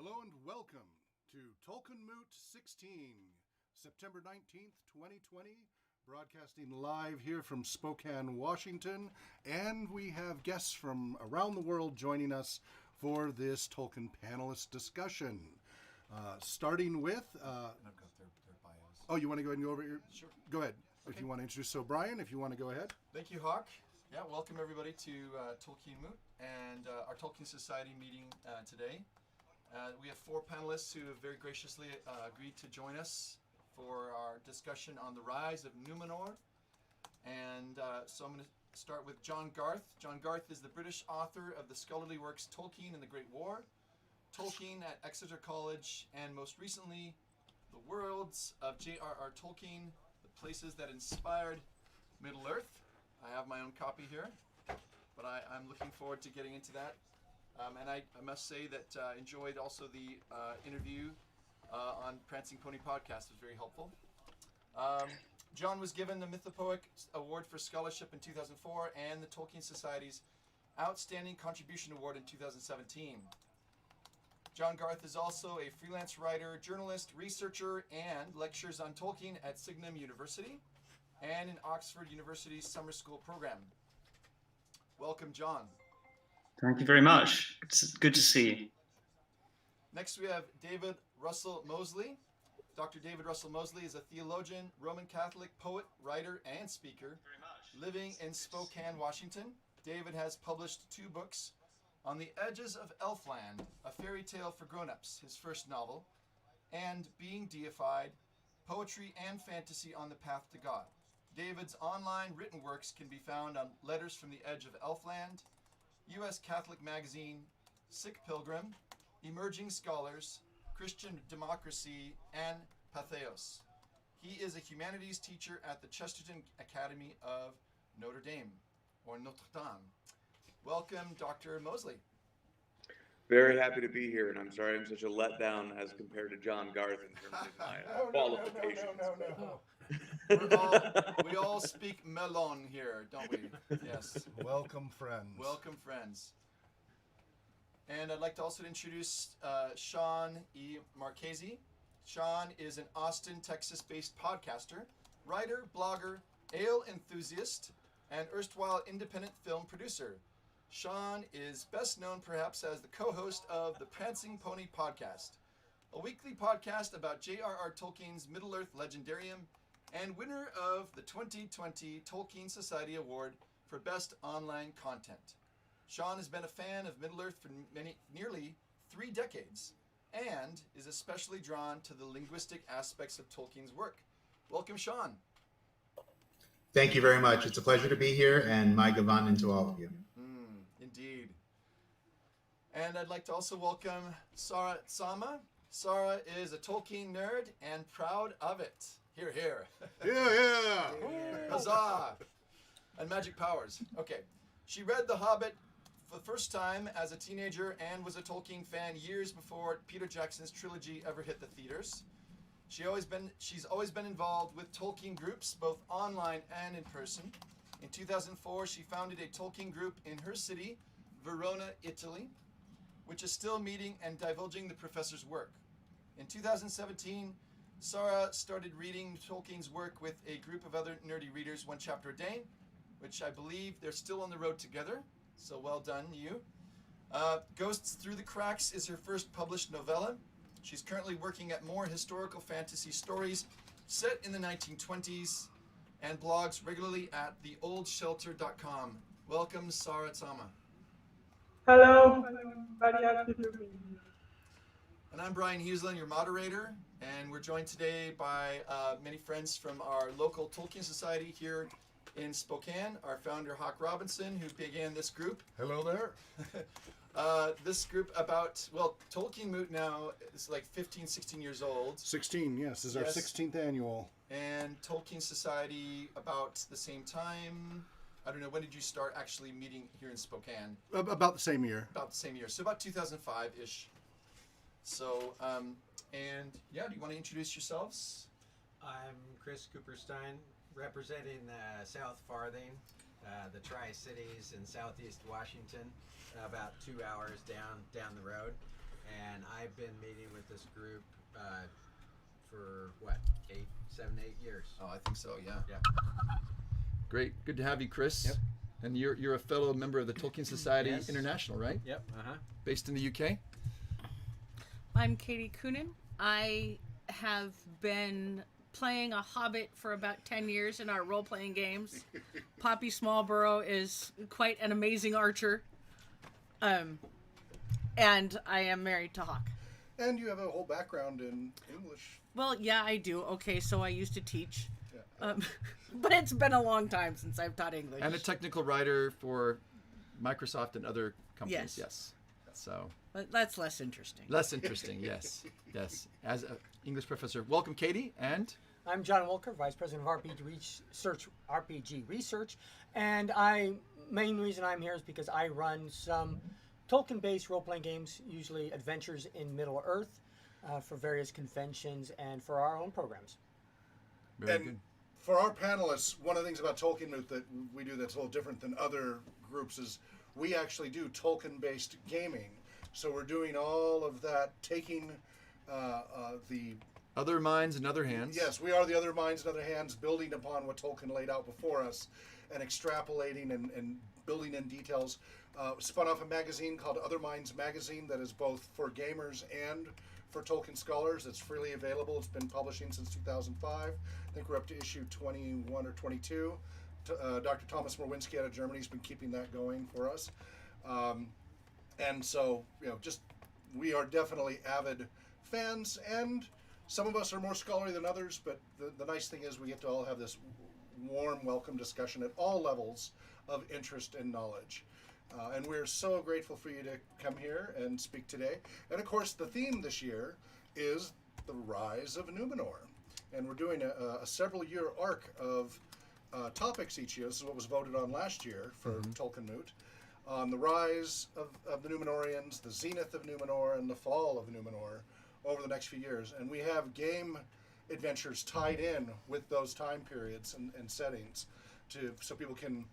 Hello and welcome to Tolkien Moot XVI, September 19th, 2020, broadcasting live here from Spokane, Washington, and we have guests from around the world joining us for this Tolkien panelist discussion. Starting with... I've got their bios. Oh, you want to go ahead and go over here? Sure. Go ahead. Okay. If you want to introduce. So, Brian, if you want to go ahead. Thank you, Hawk. Yeah, welcome everybody to Tolkien Moot and our Tolkien Society meeting today. We have four panelists who have very graciously agreed to join us for our discussion on the Rise of Númenor. And so I'm going to start with John Garth. John Garth is the British author of the scholarly works Tolkien and the Great War, Tolkien at Exeter College, and most recently, The Worlds of J.R.R. Tolkien, The Places That Inspired Middle-earth. I have my own copy here, but I'm looking forward to getting into that. And I must say that I enjoyed also the interview on Prancing Pony Podcast. It was very helpful. John was given the Mythopoeic Award for Scholarship in 2004 and the Tolkien Society's Outstanding Contribution Award in 2017. John Garth is also a freelance writer, journalist, researcher, and lectures on Tolkien at Signum University and in Oxford University's summer school program. Welcome, John. Thank you very much. It's good to see you. Next, we have David Russell Mosley. Dr. David Russell Mosley is a theologian, Roman Catholic poet, writer, and speaker living in Spokane, Washington. David has published 2 books, On the Edges of Elfland, a fairy tale for grown-ups, his first novel, and Being Deified, Poetry and Fantasy on the Path to God. David's online written works can be found on Letters from the Edge of Elfland, U.S. Catholic Magazine, Sick Pilgrim, Emerging Scholars, Christian Democracy, and Patheos. He is a humanities teacher at the Chesterton Academy of Notre Dame, or Notre Dame. Welcome, Dr. Mosley. Very happy to be here, and I'm sorry I'm such a letdown as compared to John Garth in terms of my qualifications. No. We all speak melon here, don't we? Yes. Welcome, friends. Welcome, friends. And I'd like to also introduce Shawn E. Marchese. Shawn is an Austin, Texas-based podcaster, writer, blogger, ale enthusiast, and erstwhile independent film producer. Shawn is best known perhaps as the co-host of the Prancing Pony Podcast, a weekly podcast about J.R.R. Tolkien's Middle-earth Legendarium and winner of the 2020 Tolkien Society Award for Best Online Content. Shawn has been a fan of Middle-earth for nearly 3 decades and is especially drawn to the linguistic aspects of Tolkien's work. Welcome, Shawn. Thank you very much. It's a pleasure to be here, and my gavanin to all of you. Indeed. And I'd like to also welcome Zama. Sarah is a Tolkien nerd and proud of it. Hear, hear. Yeah. Huzzah! And magic powers. Okay. She read The Hobbit for the first time as a teenager and was a Tolkien fan years before Peter Jackson's trilogy ever hit the theaters. She's always been involved with Tolkien groups, both online and in person. In 2004, she founded a Tolkien group in her city, Verona, Italy, which is still meeting and divulging the professor's work. In 2017, Sarah started reading Tolkien's work with a group of other nerdy readers, 1 chapter a day, which I believe they're still on the road together. So well done, you. Ghosts Through the Cracks is her first published novella. She's currently working at more historical fantasy stories set in the 1920s and blogs regularly at theoldshelter.com. Welcome, Sarah Zama. Hello, very happy to be here. And I'm Brian Huesland, your moderator, and we're joined today by many friends from our local Tolkien Society here in Spokane. Our founder, Hawk Robinson, who began this group. Hello there. This group about, Tolkien Moot now is like 15, 16 years old. 16, yes. This is our 16th annual. And Tolkien Society about the same time. I don't know, when did you start actually meeting here in Spokane? About the same year. About the same year. So about 2005-ish. So, do you want to introduce yourselves? I'm Chris Cooperstein, representing South Farthing, the Tri-Cities in southeast Washington, about 2 hours down the road. and I've been meeting with this group for what, 7, 8 years. Oh, I think so. Yeah. Yeah. Great. Good to have you, Chris. Yep. And you're a fellow member of the Tolkien Society Yes. International, right? Yep. Based in the UK. I'm Katie Coonan. I have been playing a hobbit for about 10 years in our role-playing games. Poppy Smallborough is quite an amazing archer. And I am married to Hawk. And you have a whole background in English. Well, yeah, I do. Okay, so I used to teach. Yeah. But it's been a long time since I've taught English. And a technical writer for Microsoft and other companies. Yes. So But that's less interesting. less interesting. Yes. Yes. As an English professor. Welcome, Katie. And I'm John Wolker, Vice President of RPG Research, and main reason I'm here is because I run some Tolkien-based role-playing games, usually adventures in Middle-earth, for various conventions and for our own programs. very And good. for our panelists, one of the things about Tolkien Moot that we do that's a little different than other groups is we actually do Tolkien-based gaming. So we're doing all of that, taking the Other minds and other hands. Yes, we are the other minds and other hands, building upon what Tolkien laid out before us and extrapolating and building in details. Spun off a magazine called Other Minds Magazine that is both for gamers and for Tolkien scholars. It's freely available. It's been publishing since 2005. I think we're up to issue 21 or 22. Dr. Thomas Morwinski out of Germany has been keeping that going for us. And so, just we are definitely avid fans, and some of us are more scholarly than others, but the nice thing is we get to all have this warm welcome discussion at all levels of interest and knowledge. And we're so grateful for you to come here and speak today. And of course, the theme this year is the Rise of Númenor. And we're doing a several-year arc of topics each year. This is what was voted on last year for Tolkien Moot. On the rise of the Númenorians, the zenith of Numenor, and the fall of Numenor over the next few years. And we have game adventures tied in with those time periods and settings so people can,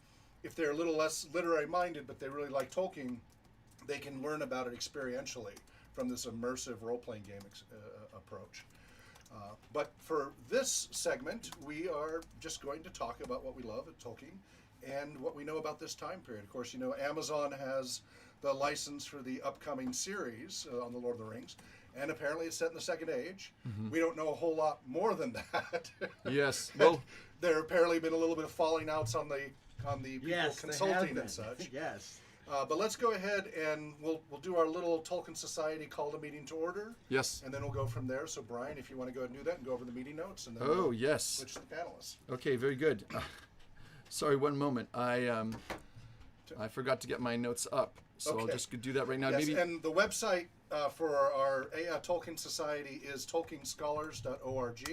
if they're a little less literary minded but they really like Tolkien, they can learn about it experientially from this immersive role-playing game approach. But for this segment, we are just going to talk about what we love at Tolkien and what we know about this time period. Of course, Amazon has the license for the upcoming series on the Lord of the Rings, and apparently it's set in the Second Age. We don't know a whole lot more than that. Yes. Well, there apparently been a little bit of falling outs on the people Yes, they have consulting been. and such. Yes. But let's go ahead and we'll do our little Tolkien Society call the meeting to order, yes. and then we'll go from there. So Brian, if you want to go ahead and do that and go over the meeting notes, and then Oh, we'll yes. switch to the panelists. Okay, very good. Sorry, one moment. I forgot to get my notes up, so I'll Okay. just do that right now. Yes, Maybe and the website for our Tolkien Society is tolkienscholars.org.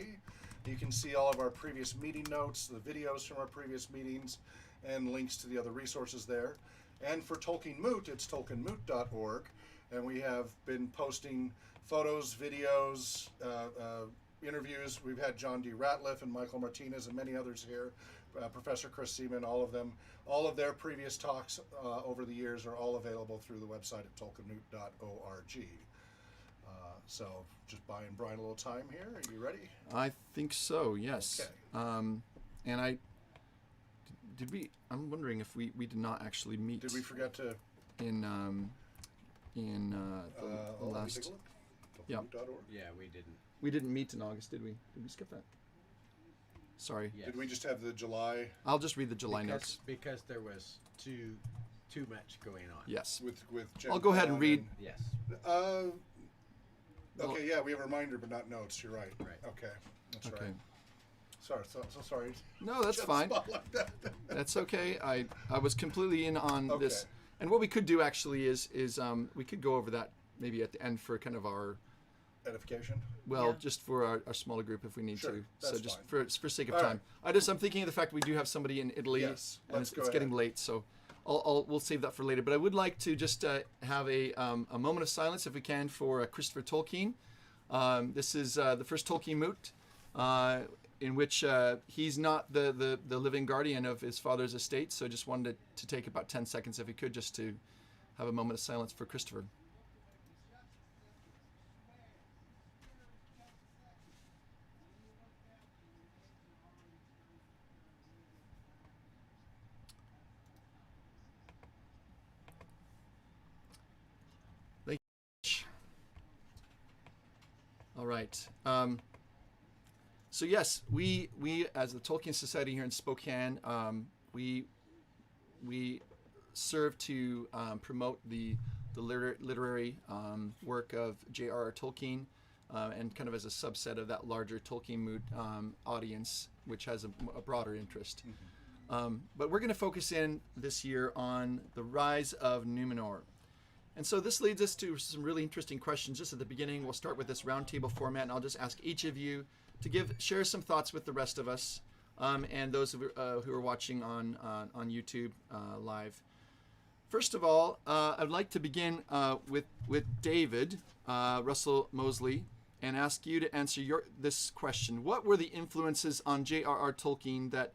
You can see all of our previous meeting notes, the videos from our previous meetings, and links to the other resources there. And for Tolkien Moot, it's tolkienmoot.org, and we have been posting photos, videos, interviews. We've had John D. Ratliff and Michael Martinez and many others here, Professor Chris Seaman, all of them. All of their previous talks over the years are all available through the website at tolkienmoot.org. So just buying Brian a little time here. Are you ready? I think so. Yes. Okay. And did we? I'm wondering if we did not actually meet. Did we forget to in the let me last? take a look. Yeah. Tolkienmoot.org. Yeah, we didn't. We didn't meet in August, did we? Did we skip that? Sorry. Yes. Did we just have the July I'll just read the July notes. Because there was too much going on. Yes. with Jen I'll go ahead and Pond read. Yes. Okay, yeah, we have a reminder, but not notes. You're right. Right. Okay, that's Okay. right. Sorry, so sorry. No, that's Jen fine. spot like that. That's okay. I was completely in on this. Okay. And what we could do actually is we could go over that maybe at the end for kind of our Edification. Yeah. just for our smaller group if we need Sure, to. that's So just fine. for sake of All time. I'm thinking of the fact we do have somebody in Italy Yes, and let's it's go getting ahead. late, so we'll save that for later. But I would like to just have a moment of silence if we can for Christopher Tolkien. This is the first Tolkien Moot, in which he's not the living guardian of his father's estate. So I just wanted to take about 10 seconds, if we could, just to have a moment of silence for Christopher. right. So yes, we as the Tolkien Society here in Spokane, we serve to promote the literary work of J.R.R. Tolkien, and kind of as a subset of that larger Tolkien Moot audience, which has a broader interest. But we're going to focus in this year on the Rise of Númenor. And so this leads us to some really interesting questions. Just at the beginning, we'll start with this roundtable format, and I'll just ask each of you to share some thoughts with the rest of us, and those who are watching on YouTube live. First of all, I'd like to begin with David, Russell Mosley, and ask you to answer this question. What were the influences on J.R.R. Tolkien that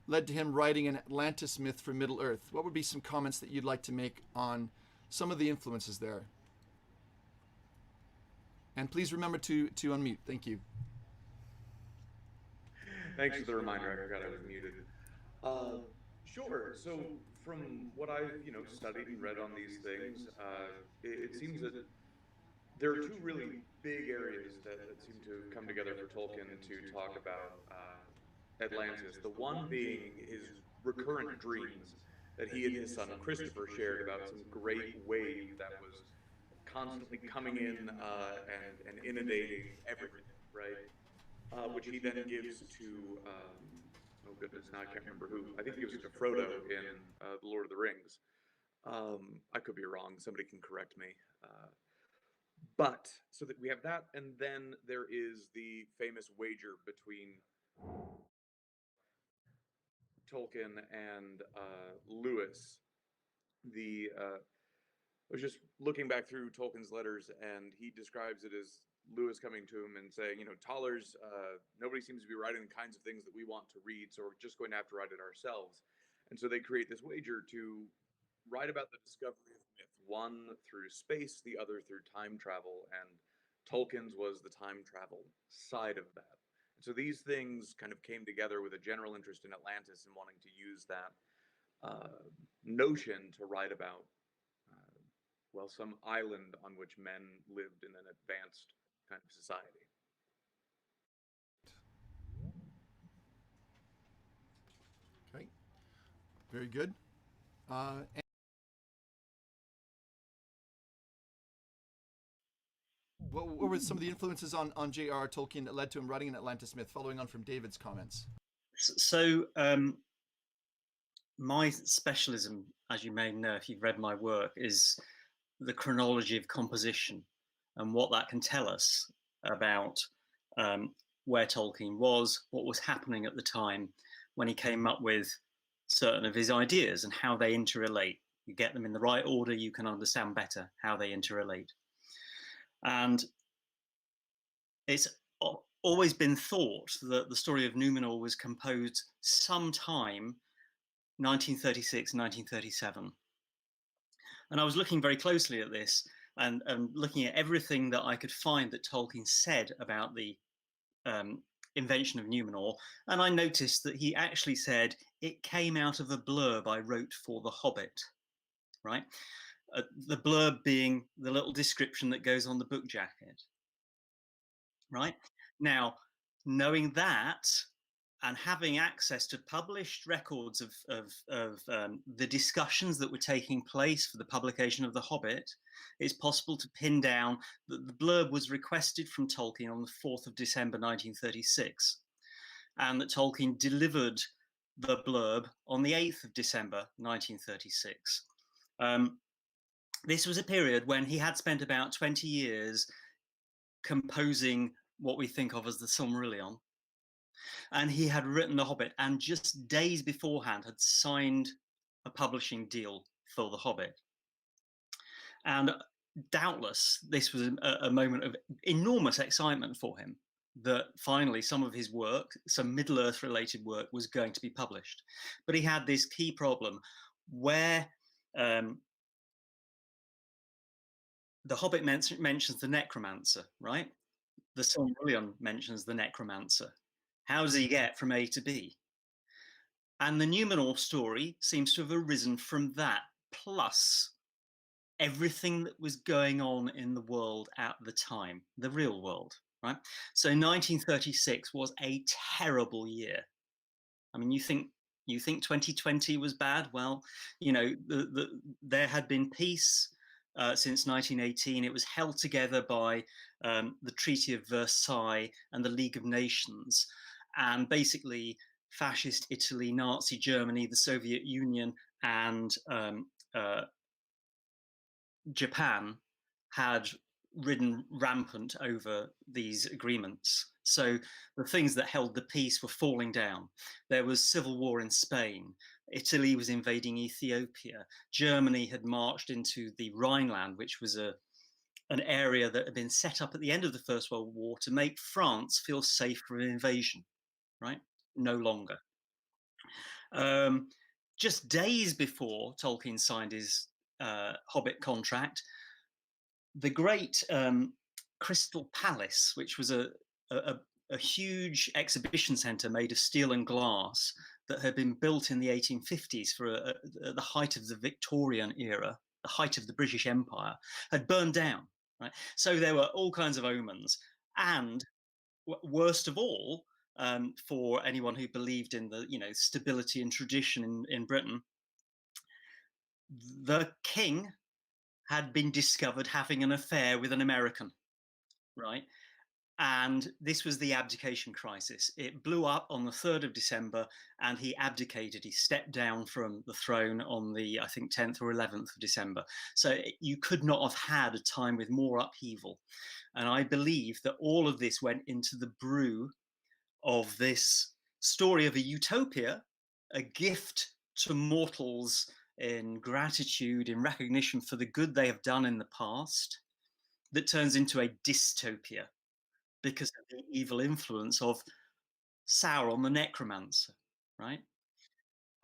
led to him writing an Atlantis myth for Middle-earth? What would be some comments that you'd like to make on some of the influences there? And please remember to unmute. Thank you. Thanks for the reminder. I forgot I was muted. Sure. So from what I've studied and read on these things, it seems that there are two really big areas that seem to come together for Tolkien to talk about Atlantis. The one being his recurrent dreams that he and his son Christopher shared about some great wave that was constantly coming in and inundating everything, right? Which he then gives to, oh goodness, now I can't remember who. I think he gives it to Frodo in The Lord of the Rings. I could be wrong. Somebody can correct me. But so that we have that, and then there is the famous wager between Tolkien and Lewis. I was just looking back through Tolkien's letters, and he describes it as Lewis coming to him and saying, Toller's, nobody seems to be writing the kinds of things that we want to read, so we're just going to have to write it ourselves. And so they create this wager to write about the discovery of myth, one through space, the other through time travel, and Tolkien's was the time travel side of that. And so these things kind of came together with a general interest in Atlantis and wanting to use that notion to write about, some island on which men lived in an advanced kind of society. Okay, very good. What were some of the influences on J.R.R. Tolkien that led to him writing an Atlantis myth, following on from David's comments? So my specialism, as you may know if you've read my work, is the chronology of composition and what that can tell us about where Tolkien was, what was happening at the time when he came up with certain of his ideas and how they interrelate. You get them in the right order, you can understand better how they interrelate. And it's always been thought that the story of Numenor was composed sometime 1936, 1937. And I was looking very closely at this and looking at everything that I could find that Tolkien said about the invention of Numenor. And I noticed that he actually said it came out of a blurb I wrote for The Hobbit, right? The blurb being the little description that goes on the book jacket, right? Now, knowing that and having access to published records of the discussions that were taking place for the publication of The Hobbit, it's possible to pin down that the blurb was requested from Tolkien on the 4th of December 1936, and that Tolkien delivered the blurb on the 8th of December 1936. This was a period when he had spent about 20 years composing what we think of as the Silmarillion. And he had written The Hobbit, and just days beforehand had signed a publishing deal for The Hobbit. And doubtless, this was a moment of enormous excitement for him, that finally some of his work, some Middle-earth related work, was going to be published. But he had this key problem where The Hobbit mentions the necromancer, right? The Silmarillion mentions the necromancer. How does he get from A to B? And the Numenor story seems to have arisen from that, plus everything that was going on in the world at the time, the real world, right? So 1936 was a terrible year. I mean, you think 2020 was bad? Well, you know, there had been peace since 1918. It was held together by the Treaty of Versailles and the League of Nations, and basically fascist Italy, Nazi Germany, the Soviet Union, and Japan had ridden rampant over these agreements. So the things that held the peace were falling down. There was civil war in Spain. Italy was invading Ethiopia. Germany had marched into the Rhineland, which was an area that had been set up at the end of the First World War to make France feel safe from invasion, right? No longer. Just days before Tolkien signed his Hobbit contract, the great Crystal Palace, which was a huge exhibition centre made of steel and glass that had been built in the 1850s for the height of the Victorian era, the height of the British Empire, had burned down. Right? So there were all kinds of omens. And worst of all, for anyone who believed in the stability and tradition in Britain, the king had been discovered having an affair with an American, right? And this was the abdication crisis. It blew up on the 3rd of December and he abdicated. He stepped down from the throne on the, I think, 10th or 11th of December. So you could not have had a time with more upheaval. And I believe that all of this went into the brew of this story of a utopia, a gift to mortals in gratitude, in recognition for the good they have done in the past, that turns into a dystopia because of the evil influence of Sauron the necromancer, right?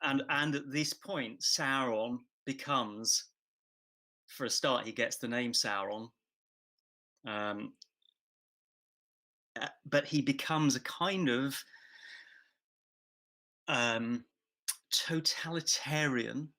And at this point, Sauron becomes, for a start, he gets the name Sauron, but he becomes a kind of totalitarian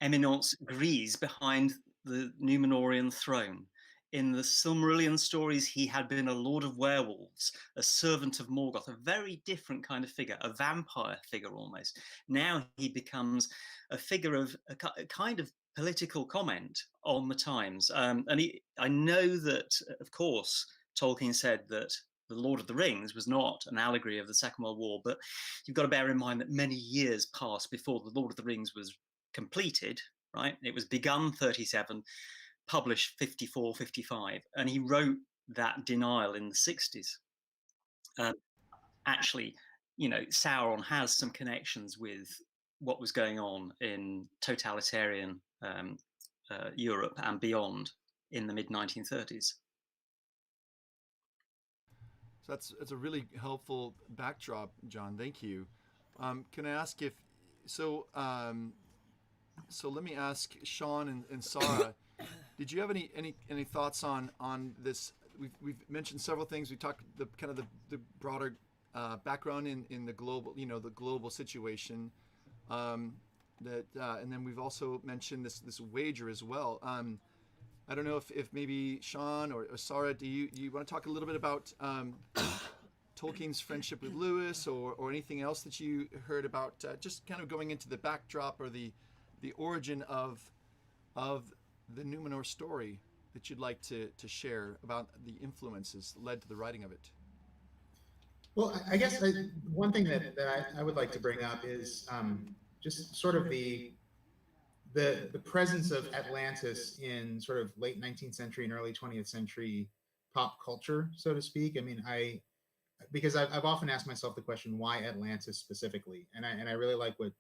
eminence grise behind the Numenorian throne. In the Silmarillion stories, he had been a lord of werewolves, a servant of Morgoth, a very different kind of figure, a vampire figure almost. Now he becomes a figure of a kind of political comment on the times. And I know that, of course, Tolkien said that The Lord of the Rings was not an allegory of the Second World War, but you've got to bear in mind that many years passed before The Lord of the Rings was completed, right? It was begun 37, published 54, 55, and he wrote that denial in the 60s. Actually, Sauron has some connections with what was going on in totalitarian Europe and beyond in the mid-1930s. So that's a really helpful backdrop, John. Thank you. Can I ask if so? So let me ask Shawn and Sarah. Did you have any thoughts on this? We've mentioned several things. We talked the broader background in the global the global situation. And then we've also mentioned this wager as well. I don't know if maybe Shawn or Sarah, do you want to talk a little bit about Tolkien's friendship with Lewis or anything else that you heard about, just kind of going into the backdrop or the origin of the Numenor story that you'd like to share about the influences that led to the writing of it? Well, I guess one thing that I would like to bring up is just sort of the presence of Atlantis in sort of late 19th century and early 20th century pop culture, so to speak. I mean, because I've often asked myself the question, why Atlantis specifically? And I really like what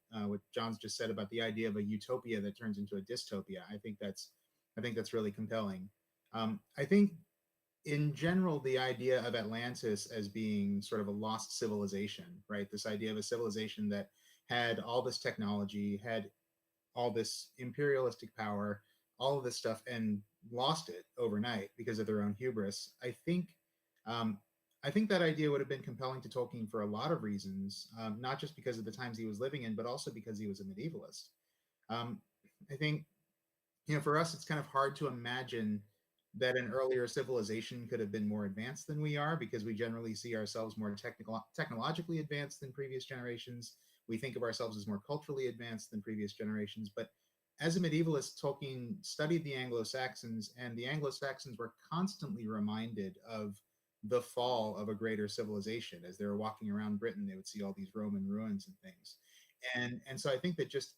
John's just said about the idea of a utopia that turns into a dystopia. I think that's really compelling. I think in general, the idea of Atlantis as being sort of a lost civilization, right? This idea of a civilization that had all this technology, had all this imperialistic power, all of this stuff, and lost it overnight because of their own hubris. I think that idea would have been compelling to Tolkien for a lot of reasons, not just because of the times he was living in, but also because he was a medievalist. I think, for us, it's kind of hard to imagine that an earlier civilization could have been more advanced than we are, because we generally see ourselves more technologically advanced than previous generations. We think of ourselves as more culturally advanced than previous generations. But as a medievalist, Tolkien studied the Anglo-Saxons, and the Anglo-Saxons were constantly reminded of the fall of a greater civilization. As they were walking around Britain, they would see all these Roman ruins and things. And so I think that just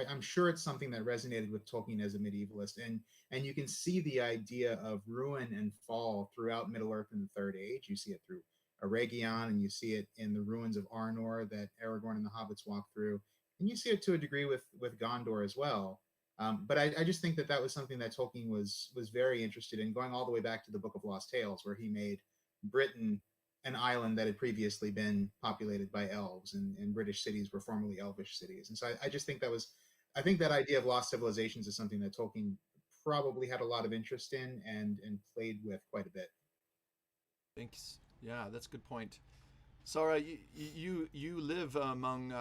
I'm sure it's something that resonated with Tolkien as a medievalist, and you can see the idea of ruin and fall throughout Middle Earth in the Third Age. You see it through Eregion, and you see it in the ruins of Arnor that Aragorn and the hobbits walk through, and you see it to a degree with Gondor as well. But I just think that that was something that Tolkien was very interested in, going all the way back to the Book of Lost Tales, where he made Britain an island that had previously been populated by elves, and British cities were formerly elvish cities. And so I just think I think that idea of lost civilizations is something that Tolkien probably had a lot of interest in and played with quite a bit. Thanks. Yeah, that's a good point. Sarah, you live among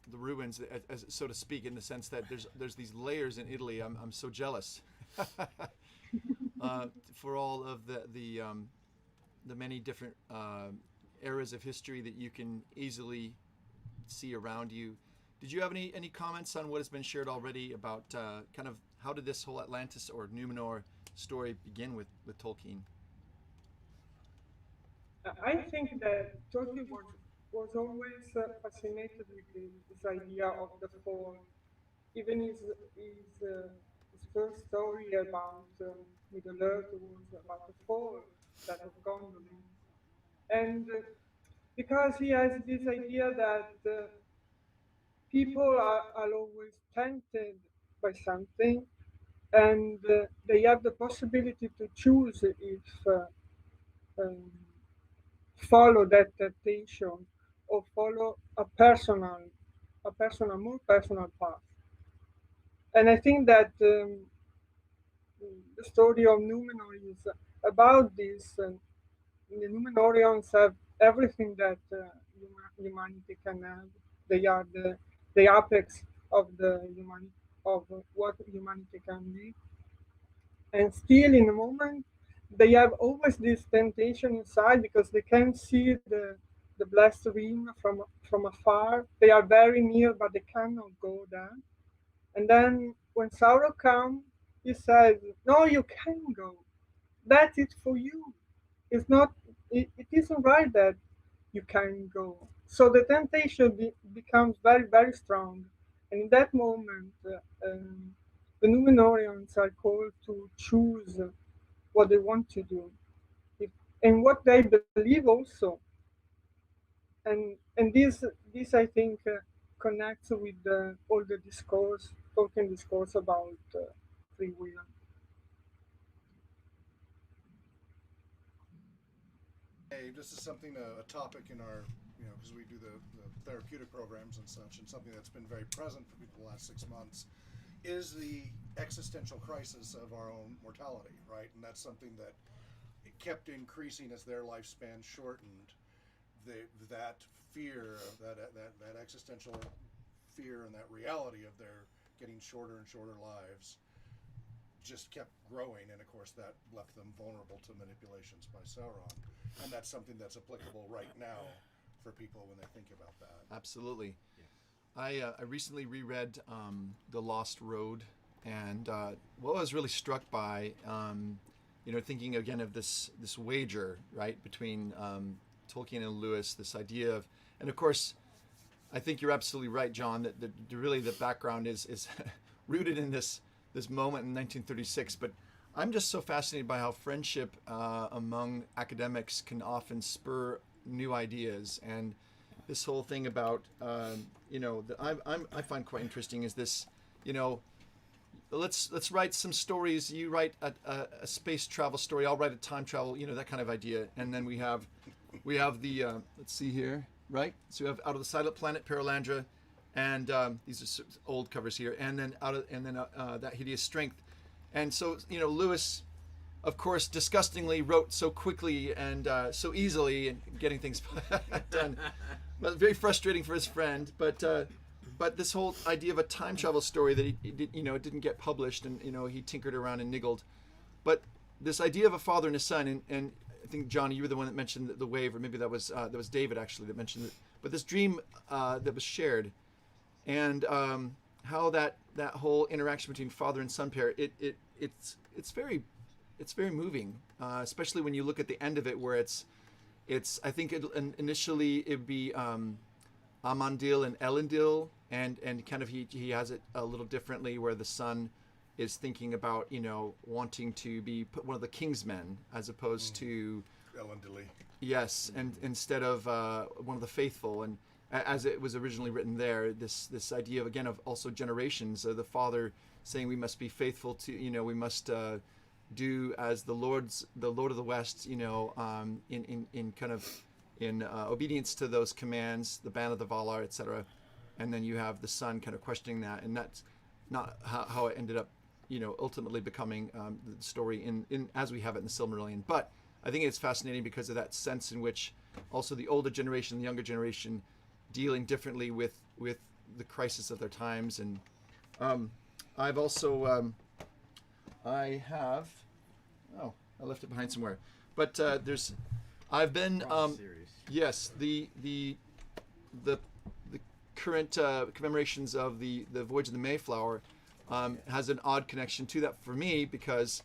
the ruins, as so to speak, in the sense that there's these layers in Italy. I'm so jealous for all of the many different eras of history that you can easily see around you. Did you have any comments on what has been shared already about kind of how did this whole Atlantis or Numenor story begin with Tolkien? I think that Tolkien was always fascinated with this idea of the fall. Even his first story about Middle Earth was about the fall that of Gondolin. And because he has this idea that people are always tempted by something, and they have the possibility to choose if um, follow that temptation or follow more personal path. And I think that the story of Numenor is about this. The Numenorians have everything that humanity can have. They are the apex of the humanity, of what humanity can be. And still, in a moment, they have always this temptation inside because they can see the blessed ring from afar. They are very near, but they cannot go there. And then when Sauron comes, he says, "No, you can go. That's it for you. It's not. It isn't right that you can go." So the temptation becomes very, very strong, and in that moment, the Numenorians are called to choose what they want to do, if, and what they believe also. And this I think connects with all the discourse, Tolkien discourse about free will. Hey, this is something, a topic in our, because we do the therapeutic programs and such, and something that's been very present for people the last 6 months is the existential crisis of our own mortality, right? And that's something that it kept increasing as their lifespan shortened. That fear, that existential fear, and that reality of their getting shorter and shorter lives just kept growing, and of course that left them vulnerable to manipulations by Sauron. And that's something that's applicable right now for people when they think about that. Absolutely. Yeah. I recently reread The Lost Road, and what I was really struck by, thinking again of this wager, right, between Tolkien and Lewis, this idea of, and of course, I think you're absolutely right, John, that really the background is rooted in this moment in 1936. But I'm just so fascinated by how friendship among academics can often spur new ideas, and this whole thing about that I find quite interesting is this, let's write some stories. You write a space travel story. I'll write a time travel. That kind of idea. And then we have the let's see here, right? So we have Out of the Silent Planet, Paralandra, and these are old covers here, and then That Hideous Strength. And so Lewis, of course, disgustingly wrote so quickly and so easily and getting things done, but very frustrating for his friend. But this whole idea of a time travel story that he did, it didn't get published, and he tinkered around and niggled. But this idea of a father and a son, and I think John, you were the one that mentioned the wave, or maybe that was David actually that mentioned it. But this dream that was shared, and how that whole interaction between father and son pair, it's very moving, especially when you look at the end of it, where it's I think initially it'd be Amandil and Elendil, and kind of he has it a little differently, where the son is thinking about, you know, wanting to be one of the king's men as opposed to Elendil. yes, and instead of one of the faithful, and as it was originally written there, this idea of, again, of also generations, the father saying we must be faithful to, you know, we must do as the Lord of the West, you know, in kind of in obedience to those commands, the ban of the Valar, etc. And then you have the son kind of questioning that, and that's not how it ended up, you know, ultimately becoming the story in as we have it in the Silmarillion. But I think it's fascinating because of that sense in which also the older generation, the younger generation, dealing differently with the crisis of their times. And I've also I left it behind somewhere, but I've been yes, the current commemorations of the Voyage of the Mayflower has an odd connection to that for me, because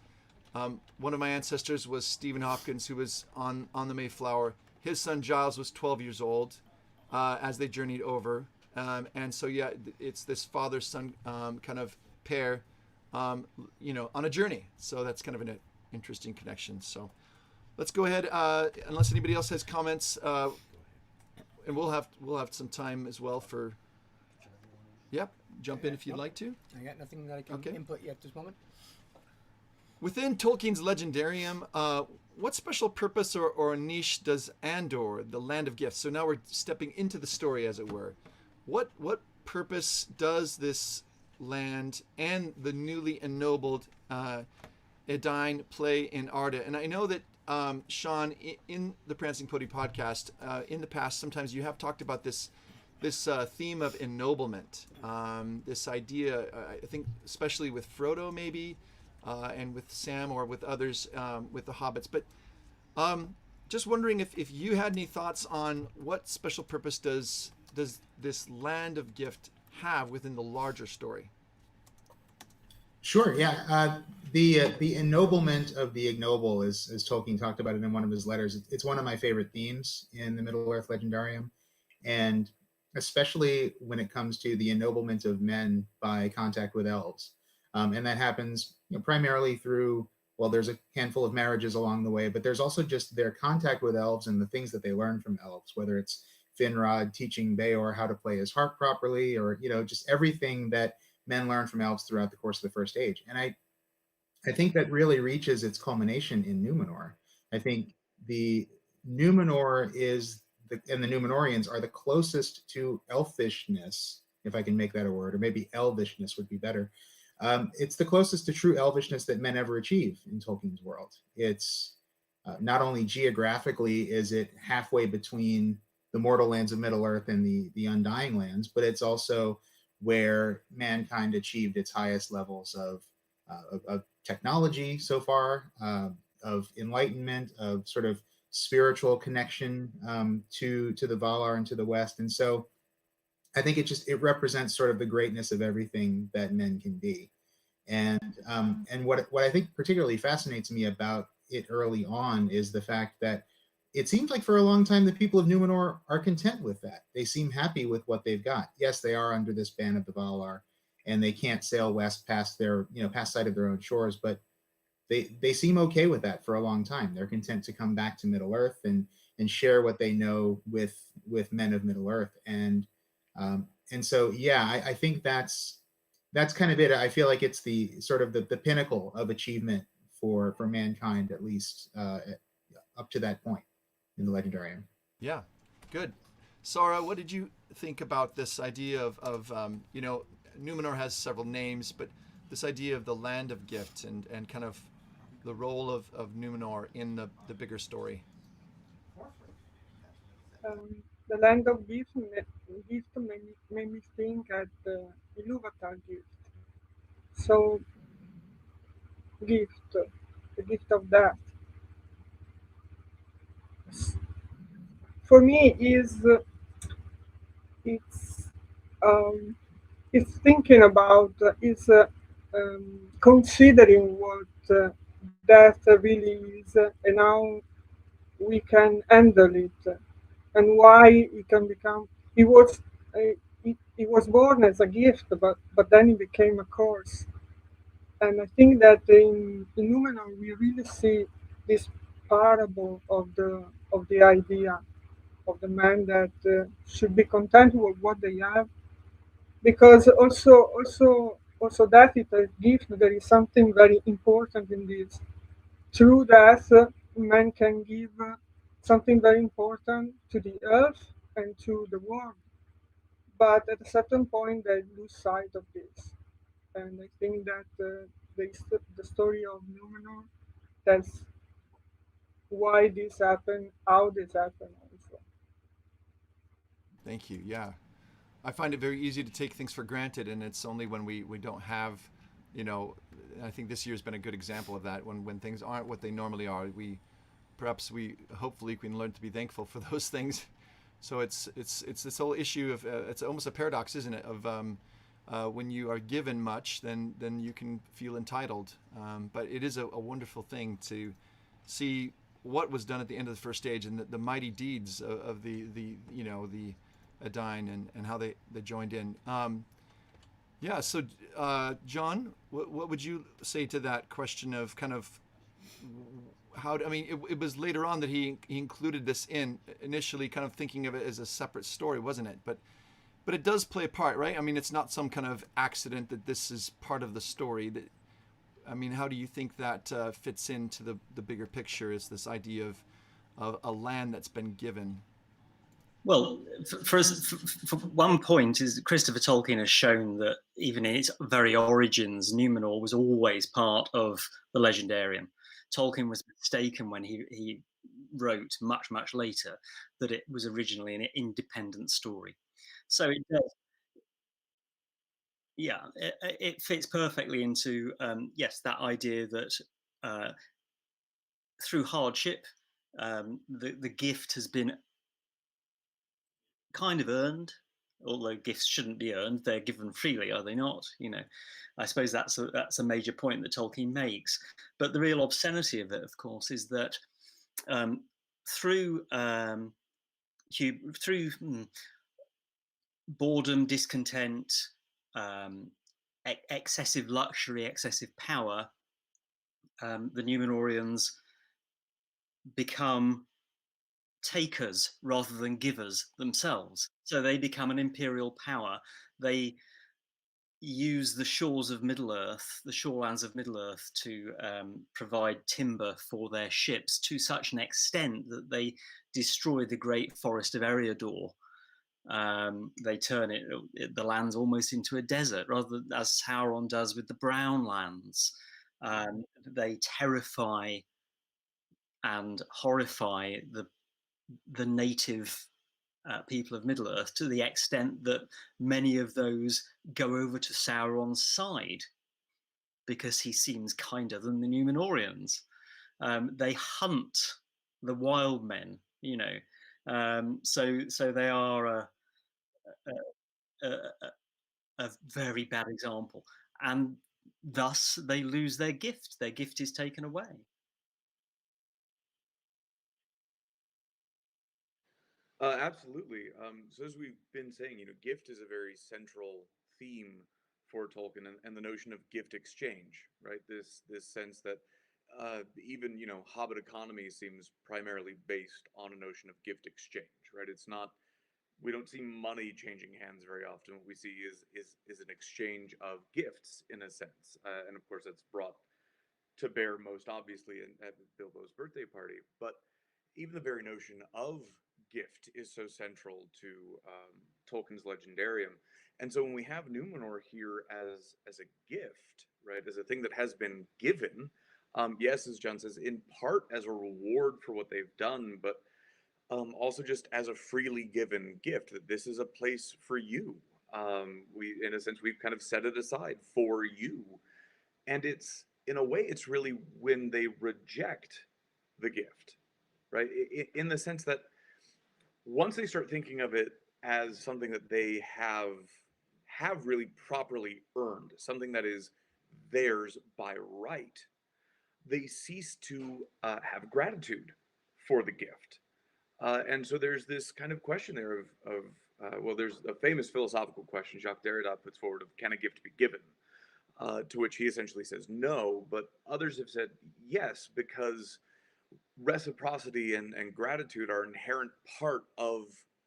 one of my ancestors was Stephen Hopkins, who was on the Mayflower. His son Giles was 12 years old as they journeyed over, and so yeah, it's this father-son kind of pair, you know, on a journey. So that's kind of an interesting connection. So let's go ahead, unless anybody else has comments, and we'll have some time as well for. Yep, jump in if you'd like to. I got nothing that I can input yet at this moment. Within Tolkien's Legendarium, what special purpose or niche does Andor, the Land of Gifts? So now we're stepping into the story, as it were. What purpose does this land and the newly ennobled Edain play in Arda? And I know that Shawn, in the Prancing Pony podcast, in the past, sometimes you have talked about this theme of ennoblement, this idea, I think especially with Frodo maybe, and with Sam, or with others, with the hobbits. But just wondering if you had any thoughts on what special purpose does this Land of Gift have within the larger story? Sure, yeah. The ennoblement of the ignoble, as Tolkien talked about it in one of his letters, it's one of my favorite themes in the Middle-earth Legendarium, and especially when it comes to the ennoblement of men by contact with elves. And that happens, you know, primarily through, well, there's a handful of marriages along the way, but there's also just their contact with elves and the things that they learn from elves, whether it's Finrod teaching Beor how to play his harp properly, or, you know, just everything that men learn from elves throughout the course of the First Age. And I think that really reaches its culmination in Numenor. I think the Numenor and the Numenorians are the closest to elfishness, if I can make that a word, or maybe elvishness would be better. It's the closest to true elvishness that men ever achieve in Tolkien's world. It's not only geographically is it halfway between the mortal lands of Middle-earth and the Undying Lands, but it's also where mankind achieved its highest levels of technology so far, of enlightenment, of sort of spiritual connection to the Valar and to the West. And so I think it represents sort of the greatness of everything that men can be. And what I think particularly fascinates me about it early on is the fact that it seems like for a long time the people of Numenor are content with that. They seem happy with what they've got. Yes, they are under this ban of the Valar, and they can't sail west past sight of their own shores, but they seem okay with that for a long time. They're content to come back to Middle Earth and share what they know with men of Middle Earth. And so yeah, I think that's kind of it. I feel like it's the sort of the pinnacle of achievement for mankind, at least up to that point in the Legendarium. Yeah, good. Sarah, what did you think about this idea of Numenor has several names, but this idea of the Land of Gift and kind of the role of Numenor in the bigger story? The Land of Gift made me think at the Ilúvatar gift. So, gift. the gift of death. For me, it's um, it's thinking about considering what death really is and how we can handle it and why it can become. It was it was born as a gift, but then it became a curse. And I think that in Numenor we really see this parable of the idea of the man that should be content with what they have, because also that is a gift. There is something very important in this. Through death, man can give something very important to the earth and to the world, but at a certain point they lose sight of this. And I think that the story of Numenor tells why this happened, how this happened also. Thank you. Yeah. I find it very easy to take things for granted, and it's only when we don't have, you know, I think this year's been a good example of that. When things aren't what they normally are, we hopefully can learn to be thankful for those things. So it's this whole issue of it's almost a paradox, isn't it? Of when you are given much, then you can feel entitled. But it is a wonderful thing to see what was done at the end of the first stage and the mighty deeds of the Edain and how they joined in. Yeah, so John, what would you say to that question of kind of how, I mean, it was later on that he included this in, initially kind of thinking of it as a separate story, wasn't it? But it does play a part, right? I mean, it's not some kind of accident that this is part of the story. That, I mean, how do you think that fits into the bigger picture, is this idea of a land that's been given? Well, for one point is Christopher Tolkien has shown that even in its very origins, Numenor was always part of the Legendarium. Tolkien was mistaken when he wrote much later that it was originally an independent story. So it does, yeah, it fits perfectly into yes, that idea that through hardship, the gift has been kind of earned, although gifts shouldn't be earned. They're given freely, are they not? You know, I suppose that's a major point that Tolkien makes. But the real obscenity of it, of course, is that through boredom, discontent, excessive luxury, excessive power, the Numenorians become takers rather than givers themselves. So they become an imperial power. They use the shores of Middle-earth, the shorelands of Middle-earth, to provide timber for their ships to such an extent that they destroy the great forest of Eriador. They turn the lands almost into a desert, rather than as Sauron does with the Brown Lands. They terrify and horrify the native people of Middle-earth to the extent that many of those go over to Sauron's side because he seems kinder than the Numenorians. They hunt the wild men, you know. So they are a very bad example, and thus they lose their gift. Their gift is taken away. Absolutely. So as we've been saying, gift is a very central theme for Tolkien, and the notion of gift exchange, right? This sense that even Hobbit economy seems primarily based on a notion of gift exchange, right? It's not, we don't see money changing hands very often. What we see is an exchange of gifts in a sense, and of course that's brought to bear most obviously at Bilbo's birthday party. But even the very notion of gift is so central to Tolkien's Legendarium. And so when we have Numenor here as a gift, right, as a thing that has been given, yes, as John says, in part as a reward for what they've done, but also just as a freely given gift, that this is a place for you. In a sense, we've kind of set it aside for you, and it's in a way, it's really when they reject the gift, right? In the sense that once they start thinking of it as something that they have really properly earned, something that is theirs by right, they cease to have gratitude for the gift. And so there's this kind of question there of well, there's a famous philosophical question Jacques Derrida puts forward of, can a gift be given? To which he essentially says no, but others have said yes, because reciprocity and gratitude are an inherent part of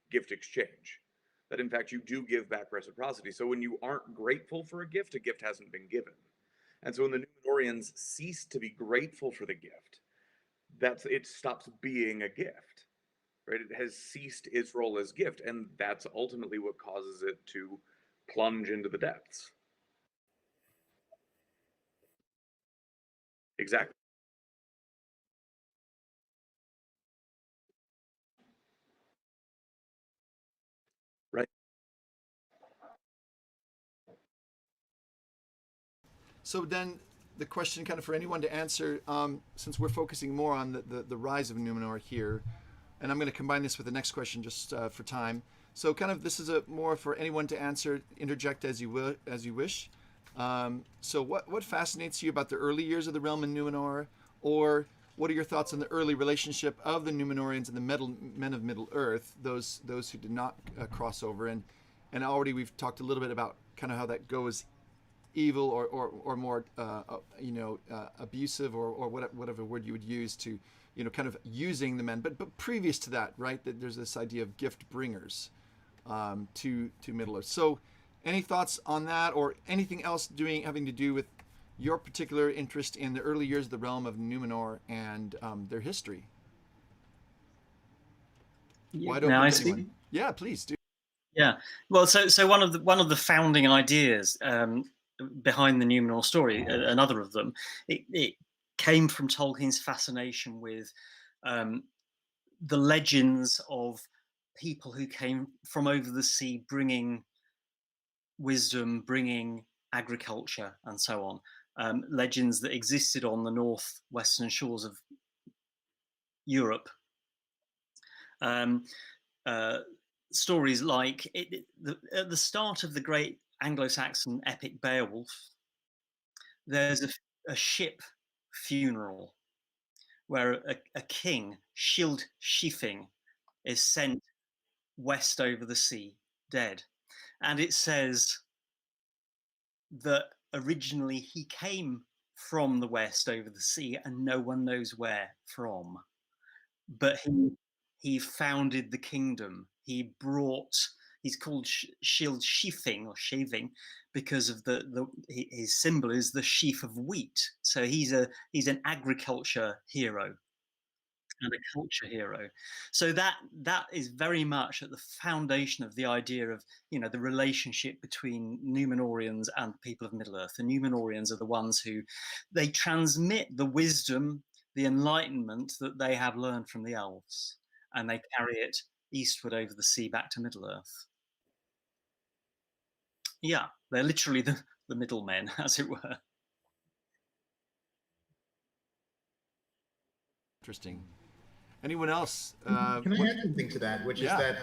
gift exchange. That in fact you do give back reciprocity. So when you aren't grateful for a gift hasn't been given. And so when the Numenorians cease to be grateful for the gift, it stops being a gift, right? It has ceased its role as gift, and that's ultimately what causes it to plunge into the depths. Exactly. Right. So then the question kind of for anyone to answer, since we're focusing more on the rise of Numenor here, and I'm going to combine this with the next question just for time. So kind of this is a more for anyone to answer, interject as you wish. So what fascinates you about the early years of the realm in Numenor, or what are your thoughts on the early relationship of the Numenorians and the men of Middle Earth, those who did not cross over, and already we've talked a little bit about kind of how that goes evil or more abusive or whatever word you would use to kind of using the men, but previous to that, right, that there's this idea of gift bringers to Middle Earth. So any thoughts on that, or anything else having to do with your particular interest in the early years of the realm of Numenor and their history? Wide open. Now I to see. anyone. Yeah, please do. Yeah, well, so one of the founding ideas behind the Numenor story, another of them, it came from Tolkien's fascination with the legends of people who came from over the sea, bringing wisdom, bringing agriculture, and so on. Legends that existed on the northwestern shores of Europe. Stories like at the start of the great Anglo-Saxon epic Beowulf, there's a ship funeral where a king, Scyld Scefing, is sent west over the sea, dead. And it says that originally he came from the west over the sea and no one knows where from. But he founded the kingdom. He's called Scyld Scefing or Shaving because of his symbol is the sheaf of wheat. So he's an agriculture hero and a culture hero. So that is very much at the foundation of the idea of the relationship between Numenorians and the people of Middle Earth. The Numenorians are the ones who they transmit the wisdom, the enlightenment that they have learned from the elves, and they carry it eastward over the sea back to Middle Earth. Yeah, they're literally the middlemen, as it were. Interesting. Anyone else? Can I add something to that, which is that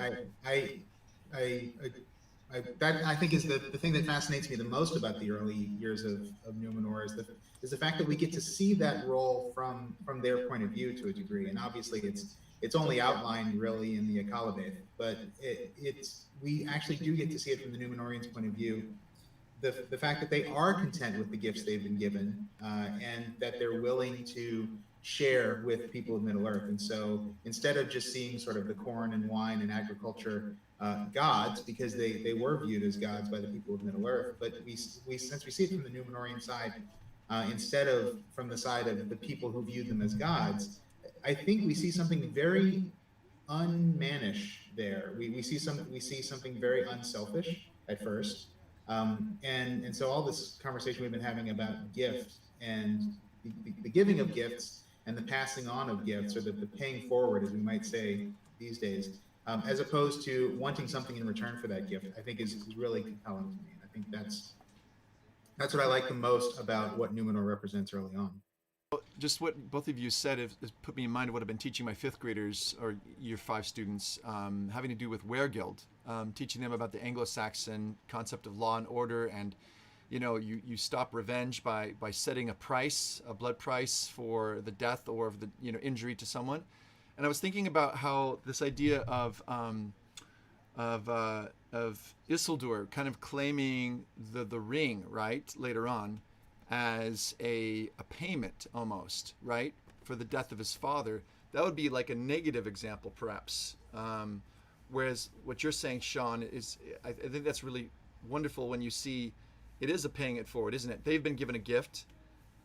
that I think is the thing that fascinates me the most about the early years of Numenor is the fact that we get to see that role from their point of view to a degree, and obviously it's only outlined really in the Akalabeth, but we actually do get to see it from the Numenorians' point of view. The fact that they are content with the gifts they've been given, and that they're willing to share with people of Middle Earth. And so instead of just seeing sort of the corn and wine and agriculture gods, because they were viewed as gods by the people of Middle Earth, but since we see it from the Numenorian side, instead of from the side of the people who viewed them as gods, I think we see something very unmannish there. We see something very unselfish at first. And so all this conversation we've been having about gifts and the giving of gifts and the passing on of gifts, or the paying forward, as we might say these days, as opposed to wanting something in return for that gift, I think is really compelling to me. And I think that's That's what I like the most about what Numenor represents early on. Just what both of you said has put me in mind of what I've been teaching my 5th graders or year 5 students, having to do with Weregild, teaching them about the Anglo-Saxon concept of law and order, and you stop revenge by setting a price, a blood price for the death or of the injury to someone. And I was thinking about how this idea of Isildur kind of claiming the ring, right, later on, as a payment almost, right, for the death of his father. That would be like a negative example, perhaps. Whereas what you're saying, Shawn, is I think that's really wonderful when you see it is a paying it forward, isn't it? They've been given a gift.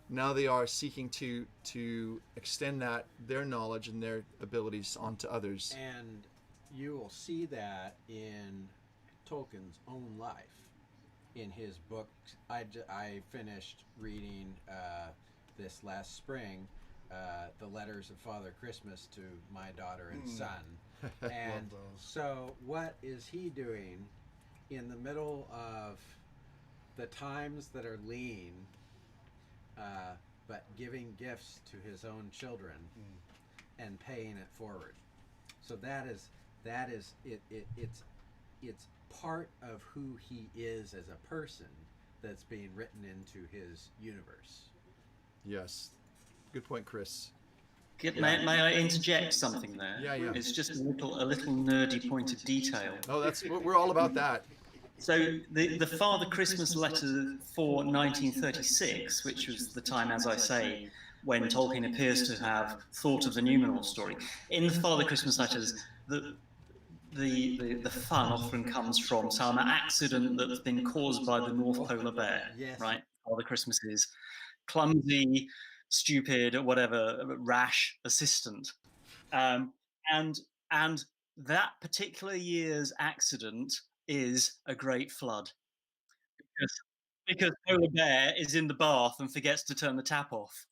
Now they are seeking to extend their knowledge and their abilities onto others. And you will see that in Tolkien's own life. In his book, I finished reading this last spring, the letters of Father Christmas to my daughter and son. And so what is he doing in the middle of the times that are lean, but giving gifts to his own children and paying it forward? So that is it's part of who he is as a person that's being written into his universe. Yes, good point, Chris. May I interject something there? Yeah. It's just a little nerdy point of detail. Oh, we're all about that. So the Father Christmas letter for 1936, which was the time, as I say, when Tolkien appears to have thought of the Numenor story. In the Father Christmas letters, the fun often comes from some accident that's been caused by the North Polar Bear, right? Father Christmas's clumsy, stupid, or whatever, rash assistant. And that particular year's accident is a great flood. Because Polar Bear is in the bath and forgets to turn the tap off.